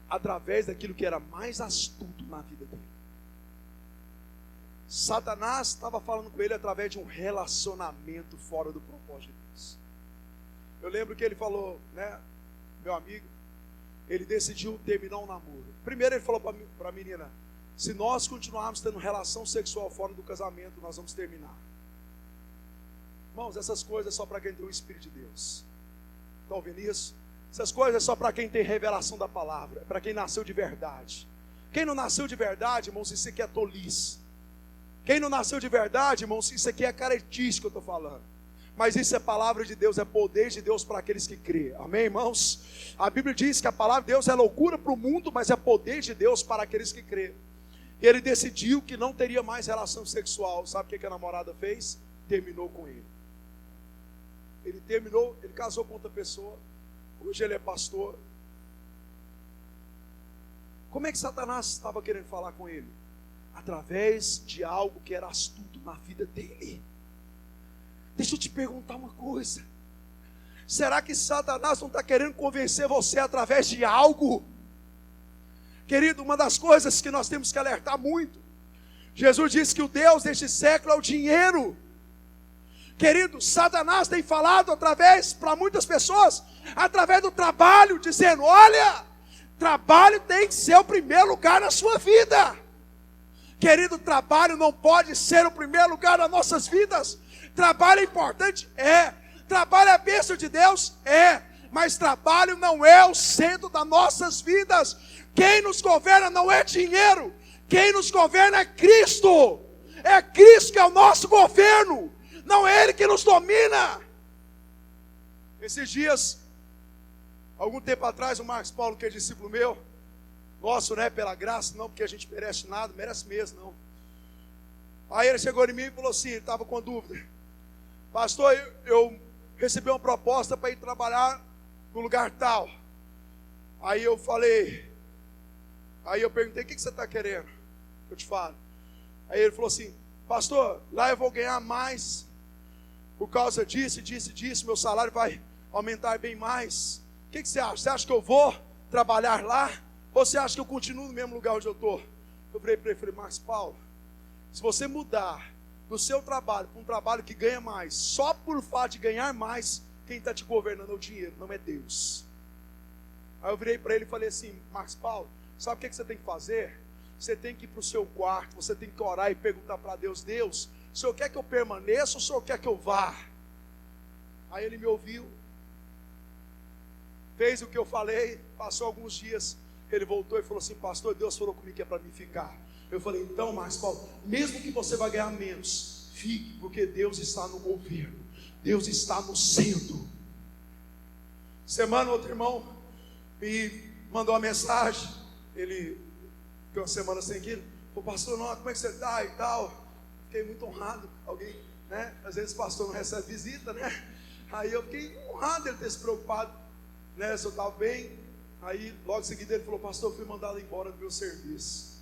Speaker 1: Através daquilo que era mais astuto na vida dele. Satanás estava falando com ele através de um relacionamento fora do propósito de Deus. Eu lembro que ele falou, né, meu amigo, ele decidiu terminar um namoro. Primeiro ele falou para a menina, se nós continuarmos tendo relação sexual fora do casamento, nós vamos terminar. Irmãos, essas coisas é só para quem tem o Espírito de Deus. Estão ouvindo isso? Essas coisas é só para quem tem revelação da palavra, é para quem nasceu de verdade. Quem não nasceu de verdade, irmãos, isso aqui é tolice. Quem não nasceu de verdade, irmãos, isso aqui é caretice que eu estou falando. Mas isso é palavra de Deus, é poder de Deus para aqueles que crêem. Amém, irmãos? A Bíblia diz que a palavra de Deus é loucura para o mundo, mas é poder de Deus para aqueles que crêem. E ele decidiu que não teria mais relação sexual. Sabe o que a namorada fez? Terminou com ele. Ele terminou, ele casou com outra pessoa. Hoje ele é pastor. Como é que Satanás estava querendo falar com ele? Através de algo que era astuto na vida dele. Deixa eu te perguntar uma coisa. Será que Satanás não está querendo convencer você através de algo? Querido, uma das coisas que nós temos que alertar muito. Jesus disse que o Deus deste século é o dinheiro. Querido, Satanás tem falado para muitas pessoas, através do trabalho, dizendo, olha, trabalho tem que ser o primeiro lugar na sua vida. Querido, trabalho não pode ser o primeiro lugar nas nossas vidas. Trabalho é importante? É. Trabalho é a bênção de Deus? É. Mas trabalho não é o centro das nossas vidas. Quem nos governa não é dinheiro. Quem nos governa é Cristo. É Cristo que é o nosso governo. Não é Ele que nos domina. Esses dias, algum tempo atrás, o Marcos Paulo, que é discípulo meu, nosso, né, pela graça, não porque a gente merece nada, merece mesmo, não. Aí ele chegou em mim e falou assim, ele estava com dúvida. Pastor, eu recebi uma proposta para ir trabalhar no lugar tal. Aí eu falei, aí eu perguntei, o que você está querendo? Eu te falo. Aí ele falou assim, pastor, lá eu vou ganhar mais, por causa disso, meu salário vai aumentar bem mais. O que você acha? Você acha que eu vou trabalhar lá? Ou você acha que eu continuo no mesmo lugar onde eu estou? Eu falei para ele, Marcos Paulo, se você mudar do seu trabalho para um trabalho que ganha mais, só por fato de ganhar mais, quem está te governando é o dinheiro, não é Deus. Aí eu virei para ele e falei assim, Marcos Paulo, sabe o que você tem que fazer? Você tem que ir para o seu quarto, você tem que orar e perguntar para Deus, Deus, o Senhor quer que eu permaneça ou o Senhor quer que eu vá? Aí ele me ouviu, fez o que eu falei, passou alguns dias, ele voltou e falou assim, pastor, Deus falou comigo que é para mim ficar. Eu falei, então, Marcos Paulo, mesmo que você vai ganhar menos, fique, porque Deus está no governo, Deus está no centro. Semana, outro irmão me mandou uma mensagem, ele ficou uma semana sem aquilo, falou, pastor, não, como é que você está e tal? Fiquei muito honrado, alguém, né, às vezes o pastor não recebe visita, né, aí eu fiquei honrado ele ter se preocupado, né, se eu estava bem. Aí, logo em seguida, ele falou: pastor, eu fui mandado embora do meu serviço.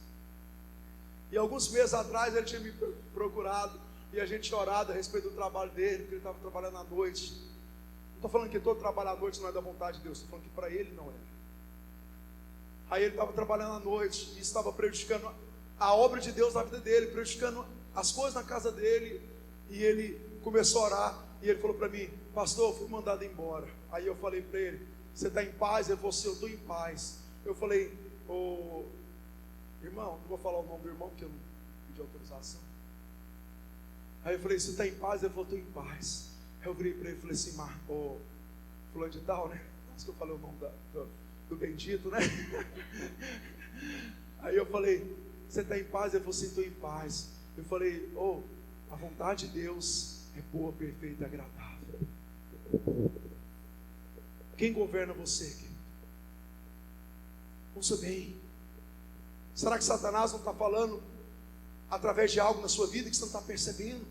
Speaker 1: E alguns meses atrás, ele tinha me procurado e a gente orado a respeito do trabalho dele, porque ele estava trabalhando à noite. Não estou falando que todo trabalho à noite não é da vontade de Deus, estou falando que para ele não era. Aí ele estava trabalhando à noite e estava prejudicando a obra de Deus na vida dele, prejudicando as coisas na casa dele. E ele começou a orar e ele falou para mim: pastor, eu fui mandado embora. Aí eu falei para ele: você está em paz? Ele falou assim: eu estou em paz. Eu falei: ô irmão, não vou falar o nome do irmão porque eu não pedi autorização. Aí eu falei: você está em paz? Ele falou: estou em paz. Aí eu virei para ele e falei assim: ô fulano de tal, né? Acho que eu falei o nome do bendito, né? Aí eu falei: você está em paz? Ele falou assim: estou em paz. Eu falei: a vontade de Deus é boa, perfeita e agradável. Quem governa você, querido? Ouça bem. Será que Satanás não está falando através de algo na sua vida que você não está percebendo?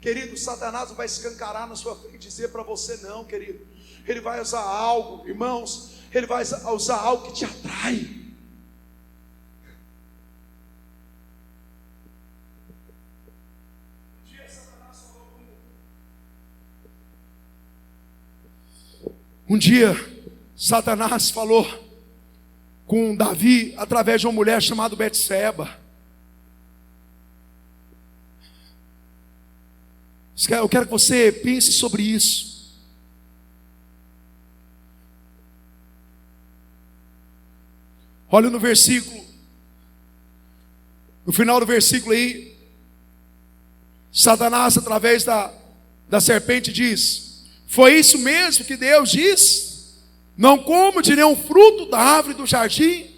Speaker 1: Querido, Satanás não vai escancarar na sua frente e dizer para você não, querido. Ele vai usar algo, irmãos, ele vai usar algo que te atrai. Um dia, Satanás falou com Davi através de uma mulher chamada Betseba. Eu quero que você pense sobre isso. Olha no versículo, no final do versículo aí, Satanás através da serpente diz: foi isso mesmo que Deus diz? Não como de nenhum fruto da árvore do jardim?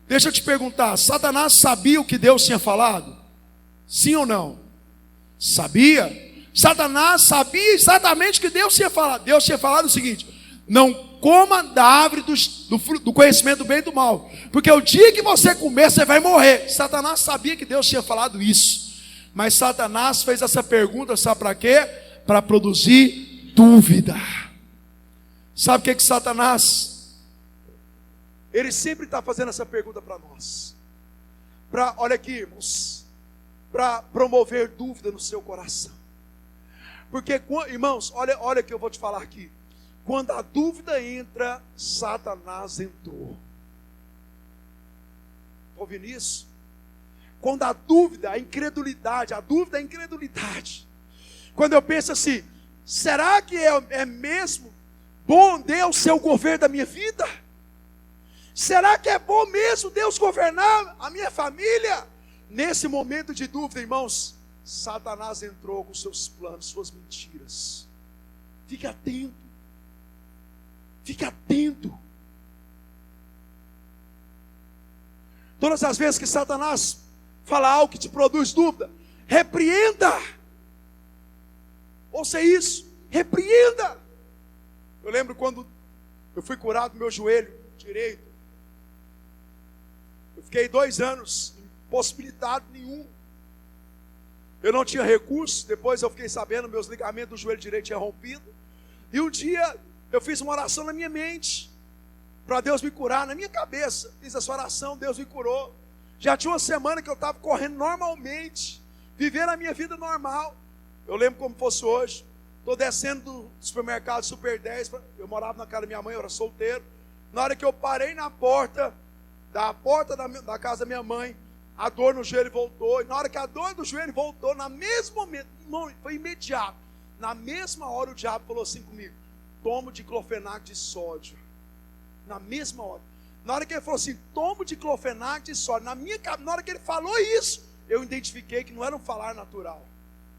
Speaker 1: Deixa eu te perguntar, Satanás sabia o que Deus tinha falado? Sim ou não? Sabia. Satanás sabia exatamente o que Deus tinha falado. Deus tinha falado o seguinte: não coma da árvore do conhecimento do bem e do mal, porque o dia que você comer, você vai morrer. Satanás sabia que Deus tinha falado isso, mas Satanás fez essa pergunta, sabe para quê? Para produzir dúvida. Sabe o que Satanás? Ele sempre está fazendo essa pergunta para nós. Olha aqui, irmãos, para promover dúvida no seu coração. Porque, irmãos, olha o que eu vou te falar aqui. Quando a dúvida entra, Satanás entrou. Está ouvindo isso? Quando a dúvida, a incredulidade, quando eu penso assim: será que é mesmo bom Deus ser o governo da minha vida? Será que é bom mesmo Deus governar a minha família? Nesse momento de dúvida, irmãos, Satanás entrou com seus planos, suas mentiras. Fique atento. Fique atento. Todas as vezes que Satanás fala algo que te produz dúvida, repreenda. Ouça isso, repreenda. Eu lembro quando eu fui curado do meu joelho direito. Eu fiquei 2 anos impossibilitado nenhum. Eu não tinha recurso. Depois eu fiquei sabendo, meus ligamentos do joelho direito tinham rompido. E um dia eu fiz uma oração na minha mente, para Deus me curar, na minha cabeça. Fiz essa oração, Deus me curou. Já tinha uma semana que eu estava correndo normalmente, vivendo a minha vida normal. Eu lembro como fosse hoje. Estou descendo do supermercado Super 10. Eu morava na casa da minha mãe, eu era solteiro. Na hora que eu parei na porta da casa da minha mãe, a dor no joelho voltou. E na hora que a dor do joelho voltou, na mesmo momento, irmão, foi imediato. Na mesma hora o diabo falou assim comigo: tomo diclofenaco de sódio. Na mesma hora. Na hora que ele falou assim: tomo diclofenaco de sódio, na hora que ele falou isso, eu identifiquei que não era um falar natural,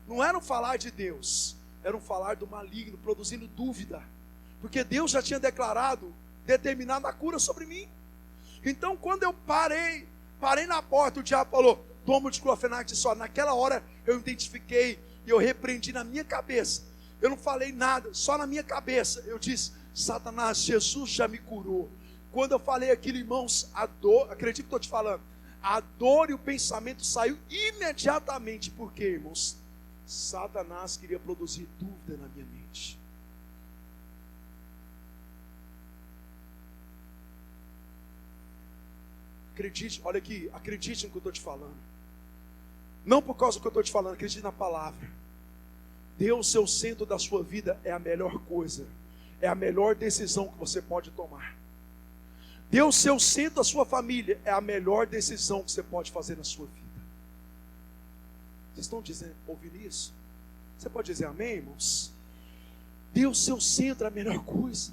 Speaker 1: não era um falar de Deus, era um falar do maligno, produzindo dúvida, porque Deus já tinha determinado a cura sobre mim. Então quando eu parei na porta, o diabo falou: toma o diclofenaco de sódio. Naquela hora eu identifiquei e eu repreendi na minha cabeça. Eu não falei nada, só na minha cabeça eu disse: Satanás, Jesus já me curou. Quando eu falei aquilo, irmãos, a dor, acredito que estou te falando, a dor e o pensamento saiu imediatamente. Por quê, irmãos? Satanás queria produzir dúvida na minha mente. Acredite, olha aqui, acredite no que eu estou te falando. Não por causa do que eu estou te falando, acredite na palavra. Deus ser o centro da sua vida é a melhor coisa. É a melhor decisão que você pode tomar. Deus ser o centro da sua família é a melhor decisão que você pode fazer na sua vida. Vocês estão ouvindo isso? Você pode dizer amém, irmãos? Deus ser o centro é a melhor coisa.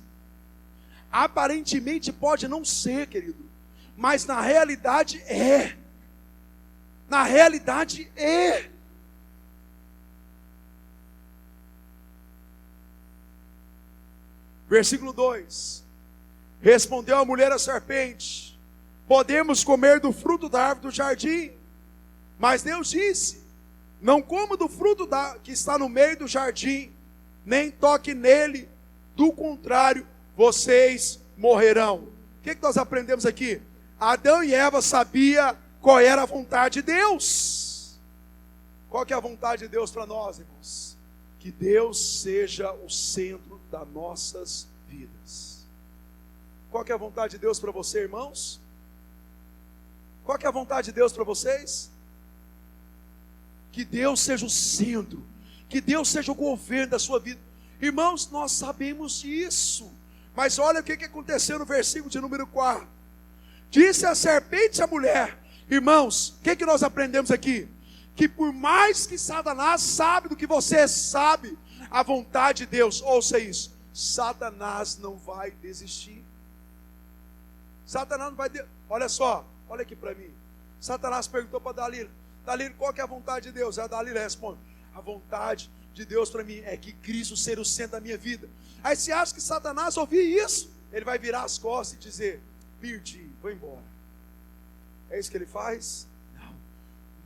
Speaker 1: Aparentemente pode não ser, querido, mas na realidade é. Na realidade é. Versículo 2. Respondeu a mulher à serpente: podemos comer do fruto da árvore do jardim. Mas Deus disse: não coma do fruto que está no meio do jardim, nem toque nele, do contrário, vocês morrerão. O que nós aprendemos aqui? Adão e Eva sabiam qual era a vontade de Deus. Qual que é a vontade de Deus para nós, irmãos? Que Deus seja o centro das nossas vidas. Qual que é a vontade de Deus para você, irmãos? Qual que é a vontade de Deus para vocês? Que Deus seja o centro, que Deus seja o governo da sua vida. Irmãos, nós sabemos disso, mas olha o que aconteceu no versículo de número 4. Disse a serpente à mulher. Irmãos, o que nós aprendemos aqui? Que por mais que Satanás sabe do que você sabe, a vontade de Deus, ouça isso, Satanás não vai desistir. Satanás não vai olha só, olha aqui para mim. Satanás perguntou para Dalila: Dalila, qual que é a vontade de Deus? A Dalila responde: a vontade de Deus para mim é que Cristo seja o centro da minha vida. Aí você acha que Satanás ouvir isso, ele vai virar as costas e dizer: perdi, vou embora. É isso que ele faz? Não.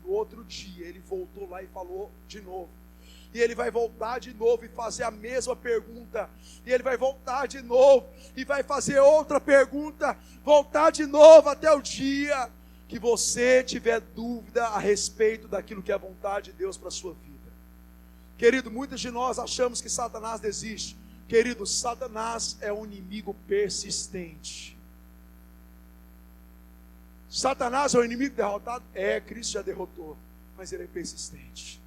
Speaker 1: No outro dia ele voltou lá e falou de novo. E ele vai voltar de novo e fazer a mesma pergunta. E ele vai voltar de novo e vai fazer outra pergunta. Voltar de novo até o dia que você tiver dúvida a respeito daquilo que é a vontade de Deus para a sua vida. Querido, muitos de nós achamos que Satanás desiste. Querido, Satanás é um inimigo persistente. Satanás é um inimigo derrotado? É, Cristo já derrotou, mas ele é persistente.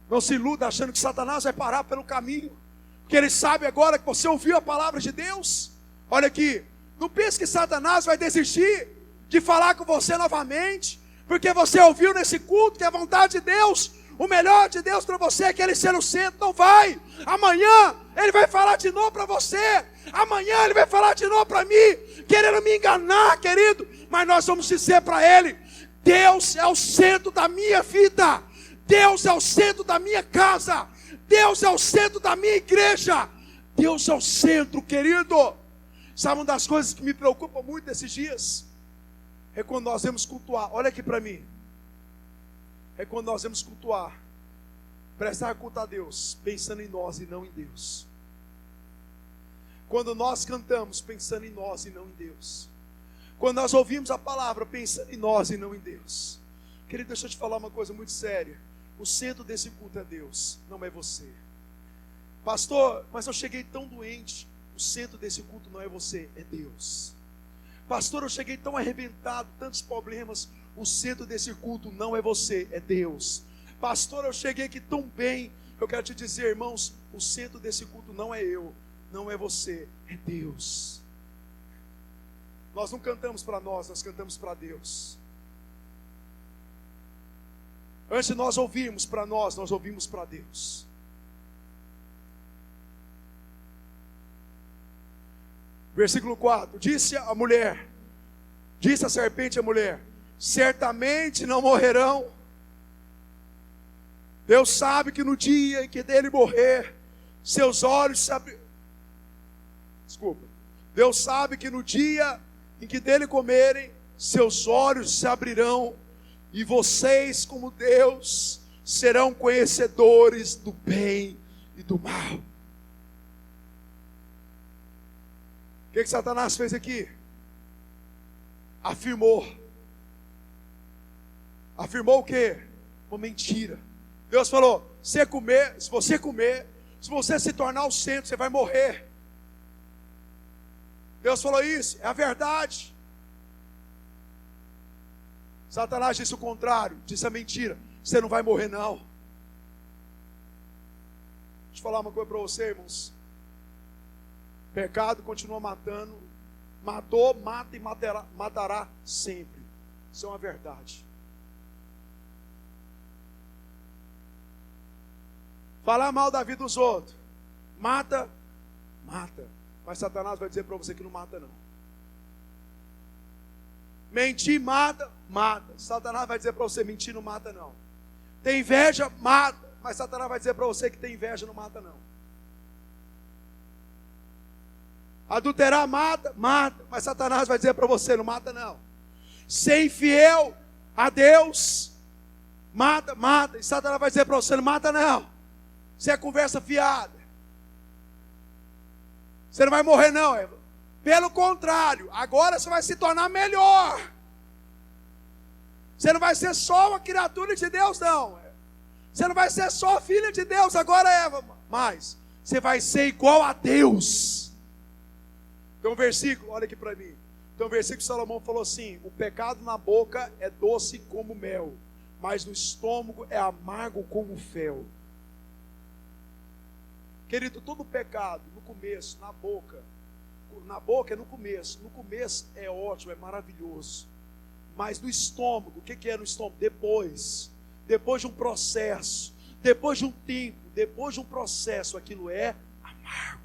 Speaker 1: Não se iluda achando que Satanás vai parar pelo caminho, porque ele sabe agora que você ouviu a palavra de Deus. Olha aqui, não pense que Satanás vai desistir de falar com você novamente, porque você ouviu nesse culto que a vontade de Deus, o melhor de Deus para você é que ele seja o centro. Não vai. Amanhã ele vai falar de novo para você. Amanhã ele vai falar de novo para mim, querendo me enganar, querido. Mas nós vamos dizer para ele: Deus é o centro da minha vida. Deus é o centro da minha casa. Deus é o centro da minha igreja. Deus é o centro, querido. Sabe uma das coisas que me preocupa muito nesses dias? É quando nós vamos cultuar. Olha aqui para mim. É quando nós vamos cultuar, prestar culto a Deus, pensando em nós e não em Deus. Quando nós cantamos, pensando em nós e não em Deus. Quando nós ouvimos a palavra, pensando em nós e não em Deus. Querido, deixa eu te falar uma coisa muito séria. O centro desse culto é Deus, não é você. Pastor, mas eu cheguei tão doente. O centro desse culto não é você, é Deus. Pastor, eu cheguei tão arrebentado, tantos problemas. O centro desse culto não é você, é Deus. Pastor, eu cheguei aqui tão bem. Eu quero te dizer, irmãos, o centro desse culto não é eu, não é você, é Deus. Nós não cantamos para nós cantamos para Deus. Antes de nós ouvirmos para nós ouvimos para Deus. Versículo 4, disse a serpente à mulher: certamente não morrerão. Deus sabe que no dia em que dele morrer, seus olhos se abrirão. Deus sabe que no dia em que dele comerem, seus olhos se abrirão, e vocês, como Deus, serão conhecedores do bem e do mal. O que Satanás fez aqui? Afirmou o quê? Uma mentira. Deus falou: se você comer, se você se tornar o centro, você vai morrer. Deus falou isso, é a verdade. Satanás disse o contrário, disse a mentira. Você não vai morrer não. Deixa eu falar uma coisa para você, irmãos. Pecado continua matando. Matou, mata e matará sempre. Isso é uma verdade. Falar mal da vida dos outros. Mata. Mas Satanás vai dizer para você que não mata não. Mentir mata. Satanás vai dizer para você, mentir não mata não. Tem inveja, mata. Mas Satanás vai dizer para você que tem inveja, não mata não. Adulterar mata. Mas Satanás vai dizer para você, não mata não. Ser infiel a Deus, mata. E Satanás vai dizer para você, não mata não. Isso é conversa fiada. Você não vai morrer não, Eva. Pelo contrário, agora você vai se tornar melhor. Você não vai ser só uma criatura de Deus, não. Você não vai ser só filha de Deus agora, Eva. Mas você vai ser igual a Deus. Tem um versículo, olha aqui para mim. Tem um versículo que Salomão falou assim: o pecado na boca é doce como mel, mas no estômago é amargo como fel. Querido, todo pecado, no começo, na boca é no começo é ótimo, é maravilhoso, mas no estômago, o que é no estômago? Depois de um processo, depois de um tempo, depois de um processo, aquilo é amargo.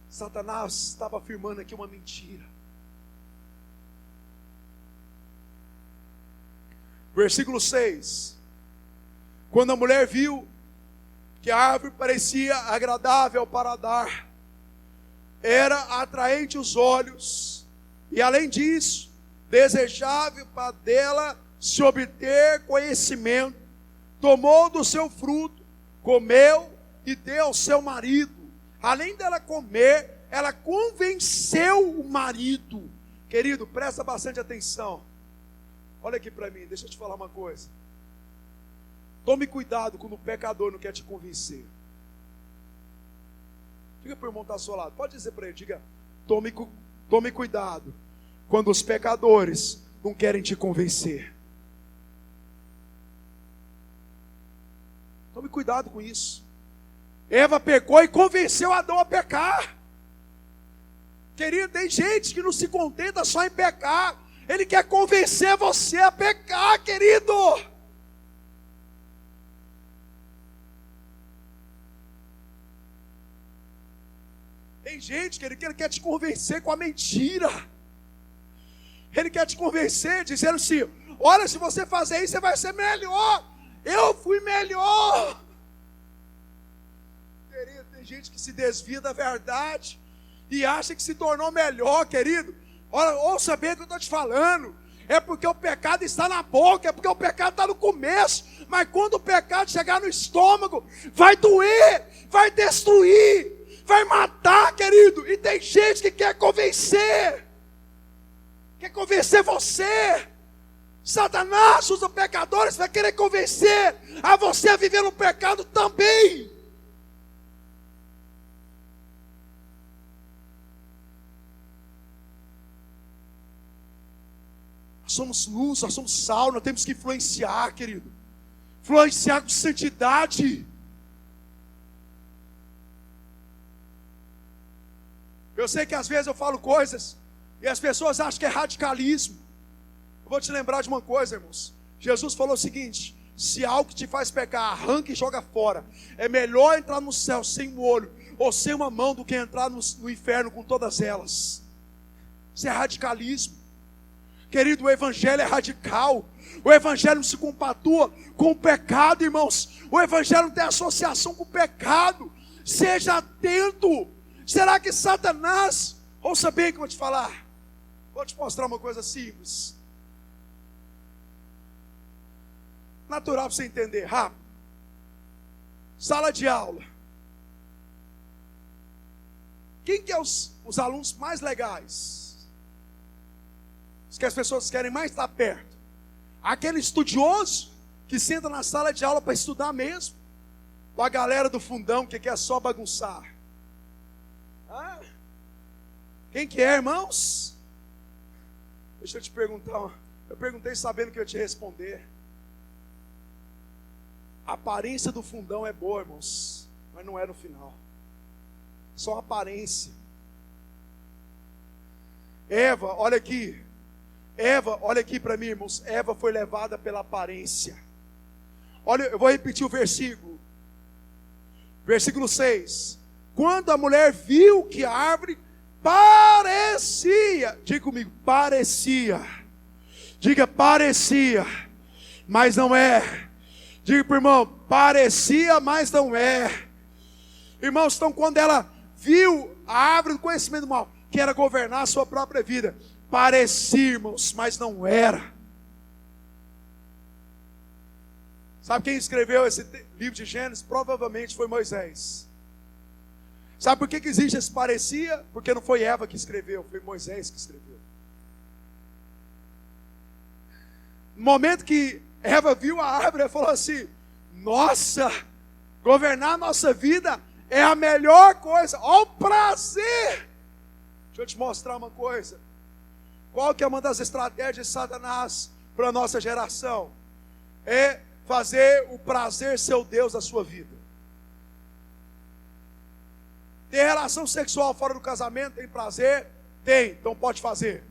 Speaker 1: Satanás estava afirmando aqui uma mentira. Versículo 6. Quando a mulher viu que a árvore parecia agradável ao paladar, era atraente os olhos, e além disso, desejável para dela se obter conhecimento, tomou do seu fruto, comeu e deu ao seu marido. Além dela comer, ela convenceu o marido. Querido, presta bastante atenção. Olha aqui para mim, deixa eu te falar uma coisa. Tome cuidado quando o pecador não quer te convencer. Diga para o irmão que está ao seu lado. Pode dizer para ele, diga, tome cuidado quando os pecadores não querem te convencer. Tome cuidado com isso. Eva pecou e convenceu Adão a pecar. Querido, tem gente que não se contenta só em pecar. Ele quer convencer você a pecar, querido. Tem gente que ele quer te convencer com a mentira. Ele quer te convencer dizendo assim: olha, se você fazer isso, você vai ser melhor. Eu fui melhor. Querido, tem gente que se desvia da verdade e acha que se tornou melhor, querido. Olha, ouça bem o que eu estou te falando. É porque o pecado está na boca, é porque o pecado está no começo. Mas quando o pecado chegar no estômago, vai doer, vai destruir, vai matar, querido. E tem gente que quer convencer você. Satanás usa pecadores para querer convencer a você a viver no pecado também. Nós somos luz, nós somos sal, nós temos que influenciar, querido. Influenciar com santidade. Eu sei que às vezes eu falo coisas e as pessoas acham que é radicalismo. Eu vou te lembrar de uma coisa, irmãos. Jesus falou o seguinte: se algo que te faz pecar, arranca e joga fora. É melhor entrar no céu sem um olho ou sem uma mão do que entrar no inferno com todas elas. Isso é radicalismo. Querido, o evangelho é radical. O evangelho não se compatua com o pecado, irmãos. O evangelho não tem associação com o pecado. Seja atento. Será que Satanás... Ouça bem o que eu vou te falar. Vou te mostrar uma coisa simples. Natural para você entender, rápido. Sala de aula. Quem que é os alunos mais legais? Os que as pessoas querem mais estar perto. Aquele estudioso que senta na sala de aula para estudar mesmo. Ou a galera do fundão que quer só bagunçar. Ah, quem que é, irmãos? Deixa eu te perguntar. Eu perguntei sabendo que eu ia te responder. A aparência do fundão é boa, irmãos, mas não é no final. Só aparência. Eva, olha aqui. Eva, olha aqui para mim, irmãos. Eva foi levada pela aparência. Olha, eu vou repetir o versículo. Versículo 6. Quando a mulher viu que a árvore parecia, diga comigo, parecia. Diga, parecia, mas não é. Diga para o irmão, parecia, mas não é. Irmãos, então quando ela viu a árvore do conhecimento do mal, que era governar a sua própria vida, parecia, irmãos, mas não era. Sabe quem escreveu esse livro de Gênesis? Provavelmente foi Moisés. Sabe por que existe esse parecia? Porque não foi Eva que escreveu, foi Moisés que escreveu. No momento que Eva viu a árvore, ela falou assim: nossa, governar a nossa vida é a melhor coisa, ó o prazer. Deixa eu te mostrar uma coisa. Qual que é uma das estratégias de Satanás para a nossa geração? É fazer o prazer ser o Deus da sua vida. Ter relação sexual fora do casamento, tem prazer? Tem, então pode fazer.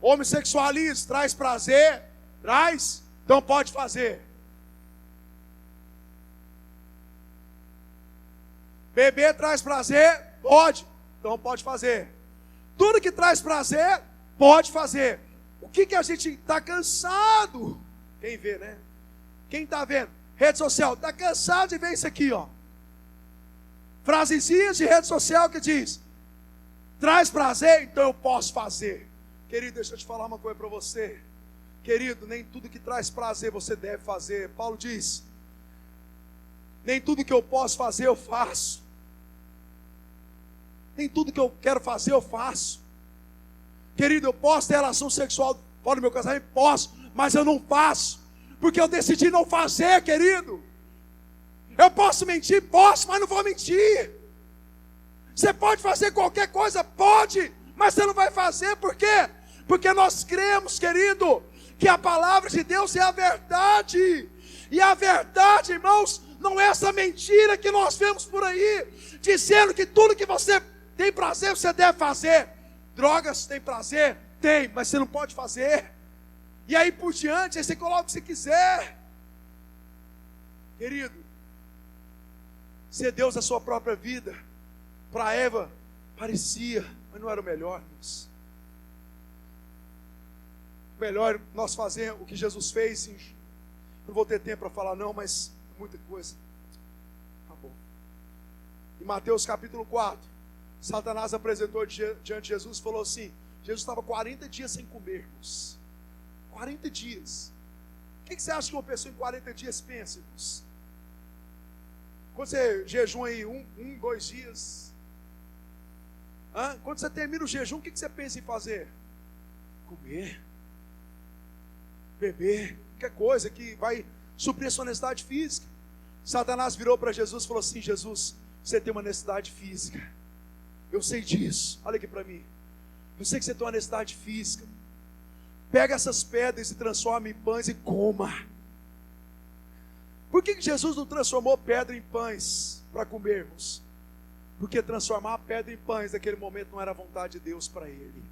Speaker 1: Homossexualismo, traz prazer? Traz, então pode fazer. Beber traz prazer? Pode, então pode fazer. Tudo que traz prazer, pode fazer. O que a gente está cansado? Quem vê, né? Quem está vendo? Rede social, está cansado de ver isso aqui, ó. Frasezinhas de rede social que diz: traz prazer, então eu posso fazer. Querido, deixa eu te falar uma coisa para você. Querido, nem tudo que traz prazer você deve fazer. Paulo diz: nem tudo que eu posso fazer eu faço. Nem tudo que eu quero fazer eu faço. Querido, eu posso ter relação sexual fora do meu casamento? Posso, mas eu não faço, porque eu decidi não fazer, querido. Eu posso mentir? Posso, mas não vou mentir. Você pode fazer qualquer coisa? Pode, mas você não vai fazer, por quê? Porque nós cremos, querido, que a palavra de Deus é a verdade. E a verdade, irmãos, não é essa mentira que nós vemos por aí, dizendo que tudo que você tem prazer, você deve fazer. Drogas tem prazer? Tem, mas você não pode fazer. E aí por diante, aí você coloca o que você quiser. Querido, ser Deus da sua própria vida, para Eva, parecia, mas não era o melhor, irmãos. O melhor nós fazer o que Jesus fez. Não vou ter tempo para falar não, mas muita coisa. Tá bom. Em Mateus capítulo 4, Satanás apresentou diante de Jesus e falou assim: Jesus estava 40 dias sem comer, irmãos. 40 dias. O que você acha que uma pessoa em 40 dias pensa, irmãos? Quando você jejum aí 2 dias, quando você termina o jejum, o que você pensa em fazer? Comer, beber, qualquer coisa que vai suprir a sua necessidade física. Satanás virou para Jesus e falou assim: Jesus, você tem uma necessidade física, eu sei disso, olha aqui para mim, eu sei que você tem uma necessidade física, pega essas pedras e transforma em pães e coma. Por que Jesus não transformou pedra em pães para comermos? Porque transformar a pedra em pães naquele momento não era a vontade de Deus para ele.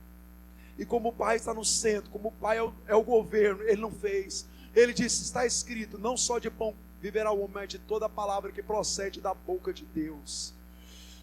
Speaker 1: E como o Pai está no centro, como o Pai é o governo, ele não fez. Ele disse: está escrito, não só de pão viverá o homem, mas de toda a palavra que procede da boca de Deus.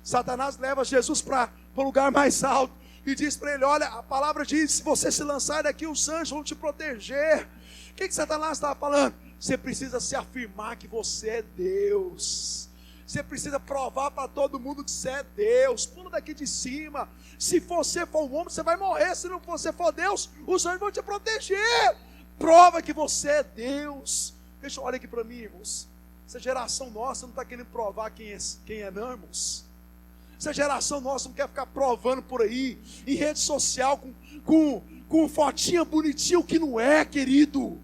Speaker 1: Satanás leva Jesus para o lugar mais alto e diz para ele: olha, a palavra diz, se você se lançar daqui, os anjos vão te proteger. O que Satanás estava falando? Você precisa se afirmar que você é Deus. Você precisa provar para todo mundo que você é Deus. Pula daqui de cima. Se você for um homem, você vai morrer. Se não você for Deus, os anjos vão te proteger. Prova que você é Deus. Olha aqui para mim, irmãos. Essa geração nossa não está querendo provar quem é não, irmãos. Essa geração nossa não quer ficar provando por aí, em rede social, com fotinha bonitinha, o que não é, querido.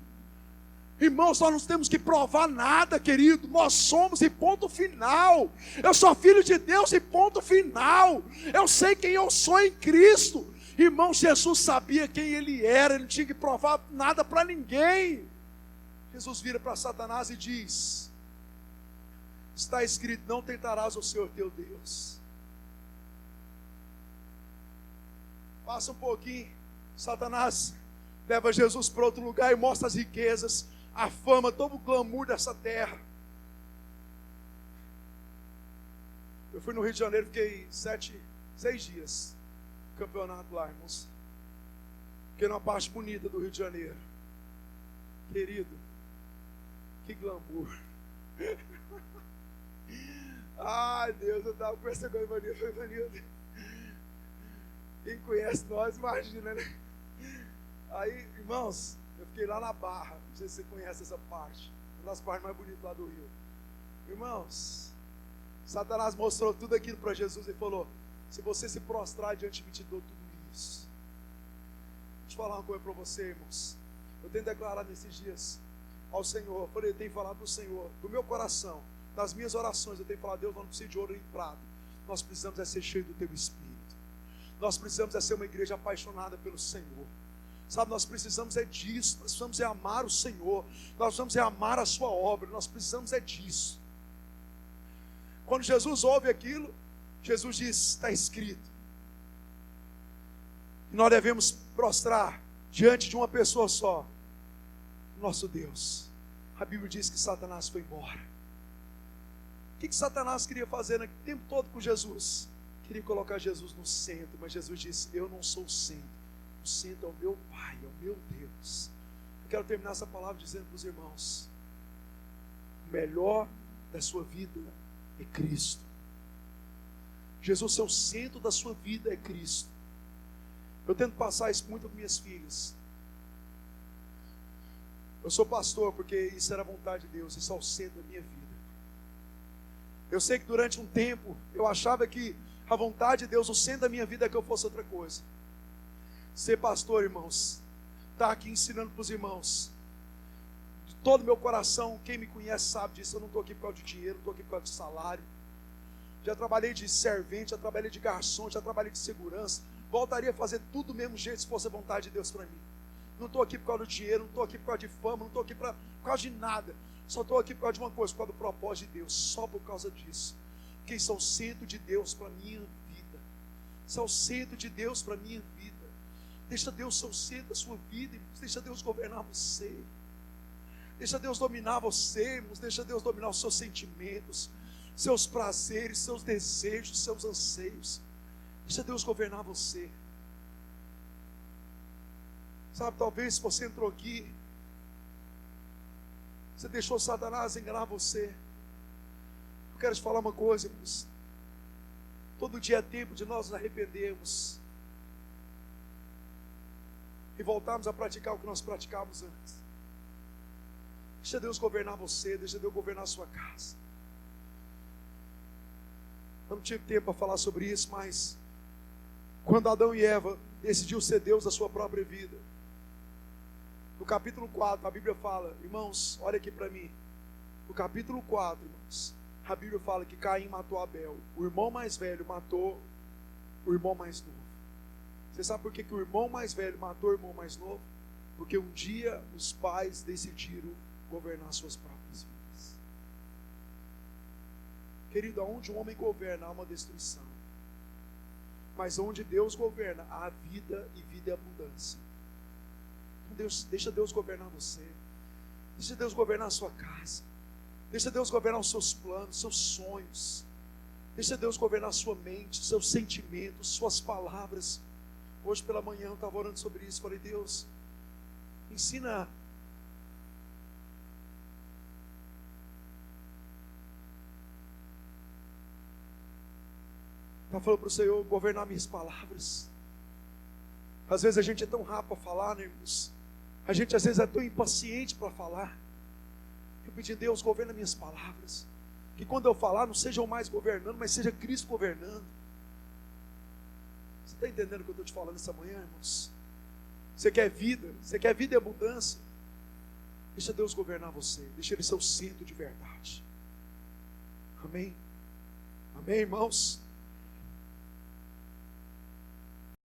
Speaker 1: Irmãos, nós não temos que provar nada, querido. Nós somos e ponto final. Eu sou filho de Deus e ponto final. Eu sei quem eu sou em Cristo. Irmão, Jesus sabia quem ele era. Ele não tinha que provar nada para ninguém. Jesus vira para Satanás e diz: está escrito, não tentarás o Senhor teu Deus. Passa um pouquinho, Satanás leva Jesus para outro lugar e mostra as riquezas, a fama, todo o glamour dessa terra. Eu fui no Rio de Janeiro, fiquei 6 dias no campeonato lá, irmãos. Fiquei numa parte bonita do Rio de Janeiro. Querido, que glamour. Ai, Deus, eu estava conversando com a Ivanilda. Quem conhece nós, imagina, né? Aí, irmãos, eu fiquei lá na Barra. Não sei se você conhece essa parte. Uma das partes mais bonitas lá do Rio. Irmãos, Satanás mostrou tudo aquilo para Jesus e falou: se você se prostrar diante de mim, te dou tudo isso. Deixa eu falar uma coisa para você, irmãos. Eu tenho declarado nesses dias ao Senhor. Eu falei, eu tenho falado para o Senhor, do meu coração, nas minhas orações, eu tenho falado: Deus, nós não precisamos de ouro nem prata. Nós precisamos ser cheios do Teu Espírito. Nós precisamos ser uma igreja apaixonada pelo Senhor. Sabe, nós precisamos disso. Nós precisamos amar o Senhor. Nós precisamos amar a sua obra. Nós precisamos disso. Quando Jesus ouve aquilo, Jesus diz: está escrito. E nós devemos prostrar diante de uma pessoa só, nosso Deus. A Bíblia diz que Satanás foi embora. O que Satanás queria fazer o tempo todo com Jesus? Queria colocar Jesus no centro, mas Jesus disse: eu não sou o centro. O centro é o meu Pai, é o meu Deus. Eu quero terminar essa palavra dizendo para os irmãos: o melhor da sua vida é Cristo. Jesus é o centro da sua vida, é Cristo. Eu tento passar isso muito para minhas filhas. Eu sou pastor porque isso era a vontade de Deus, isso é o centro da minha vida. Eu sei que durante um tempo eu achava que a vontade de Deus, o centro da minha vida é que eu fosse outra coisa. Ser pastor, irmãos, estar aqui ensinando para os irmãos, de todo o meu coração, quem me conhece sabe disso. Eu não estou aqui por causa de dinheiro, não estou aqui por causa de salário. Já trabalhei de servente, já trabalhei de garçom, já trabalhei de segurança. Voltaria a fazer tudo do mesmo jeito se fosse a vontade de Deus para mim. Não estou aqui por causa do dinheiro, não estou aqui por causa de fama, não estou aqui por causa de nada. Só estou aqui por causa de uma coisa, por causa do propósito de Deus, só por causa disso. Porque isso é o centro de Deus para a minha vida. Isso é o centro de Deus para a minha vida. Deixa Deus ser o centro da sua vida, irmãos. Deixa Deus governar você. Deixa Deus dominar você, irmãos. Deixa Deus dominar os seus sentimentos, seus prazeres, seus desejos, seus anseios. Deixa Deus governar você. Sabe, talvez se você entrou aqui, você deixou Satanás enganar você. Eu quero te falar uma coisa, irmãos. Todo dia é tempo de nós nos arrependermos e voltarmos a praticar o que nós praticávamos antes. Deixa Deus governar você, deixa Deus governar a sua casa. Eu não tive tempo para falar sobre isso, mas quando Adão e Eva decidiram ser Deus da sua própria vida, no capítulo 4, a Bíblia fala, irmãos, olha aqui para mim. No capítulo 4, irmãos, a Bíblia fala que Caim matou Abel. O irmão mais velho matou o irmão mais novo. Você sabe por que o irmão mais velho matou o irmão mais novo? Porque um dia os pais decidiram governar suas próprias vidas. Querido, aonde um homem governa há uma destruição. Mas onde Deus governa há vida e vida e abundância. Deus, deixa Deus governar você. Deixa Deus governar a sua casa. Deixa Deus governar os seus planos, seus sonhos. Deixa Deus governar a sua mente, seus sentimentos, suas palavras. Hoje pela manhã eu estava orando sobre isso. Falei: Deus, ensina está falando para o Senhor governar minhas palavras. Às vezes a gente é tão rápido para falar, né, irmãos? A gente às vezes é tão impaciente para falar. Eu pedi: Deus, governa minhas palavras. Que quando eu falar não seja eu mais governando, mas seja Cristo governando. Você está entendendo o que eu estou te falando essa manhã, irmãos? Você quer vida e abundância. Deixa Deus governar você. Deixa Ele ser o centro de verdade. Amém? Amém, irmãos?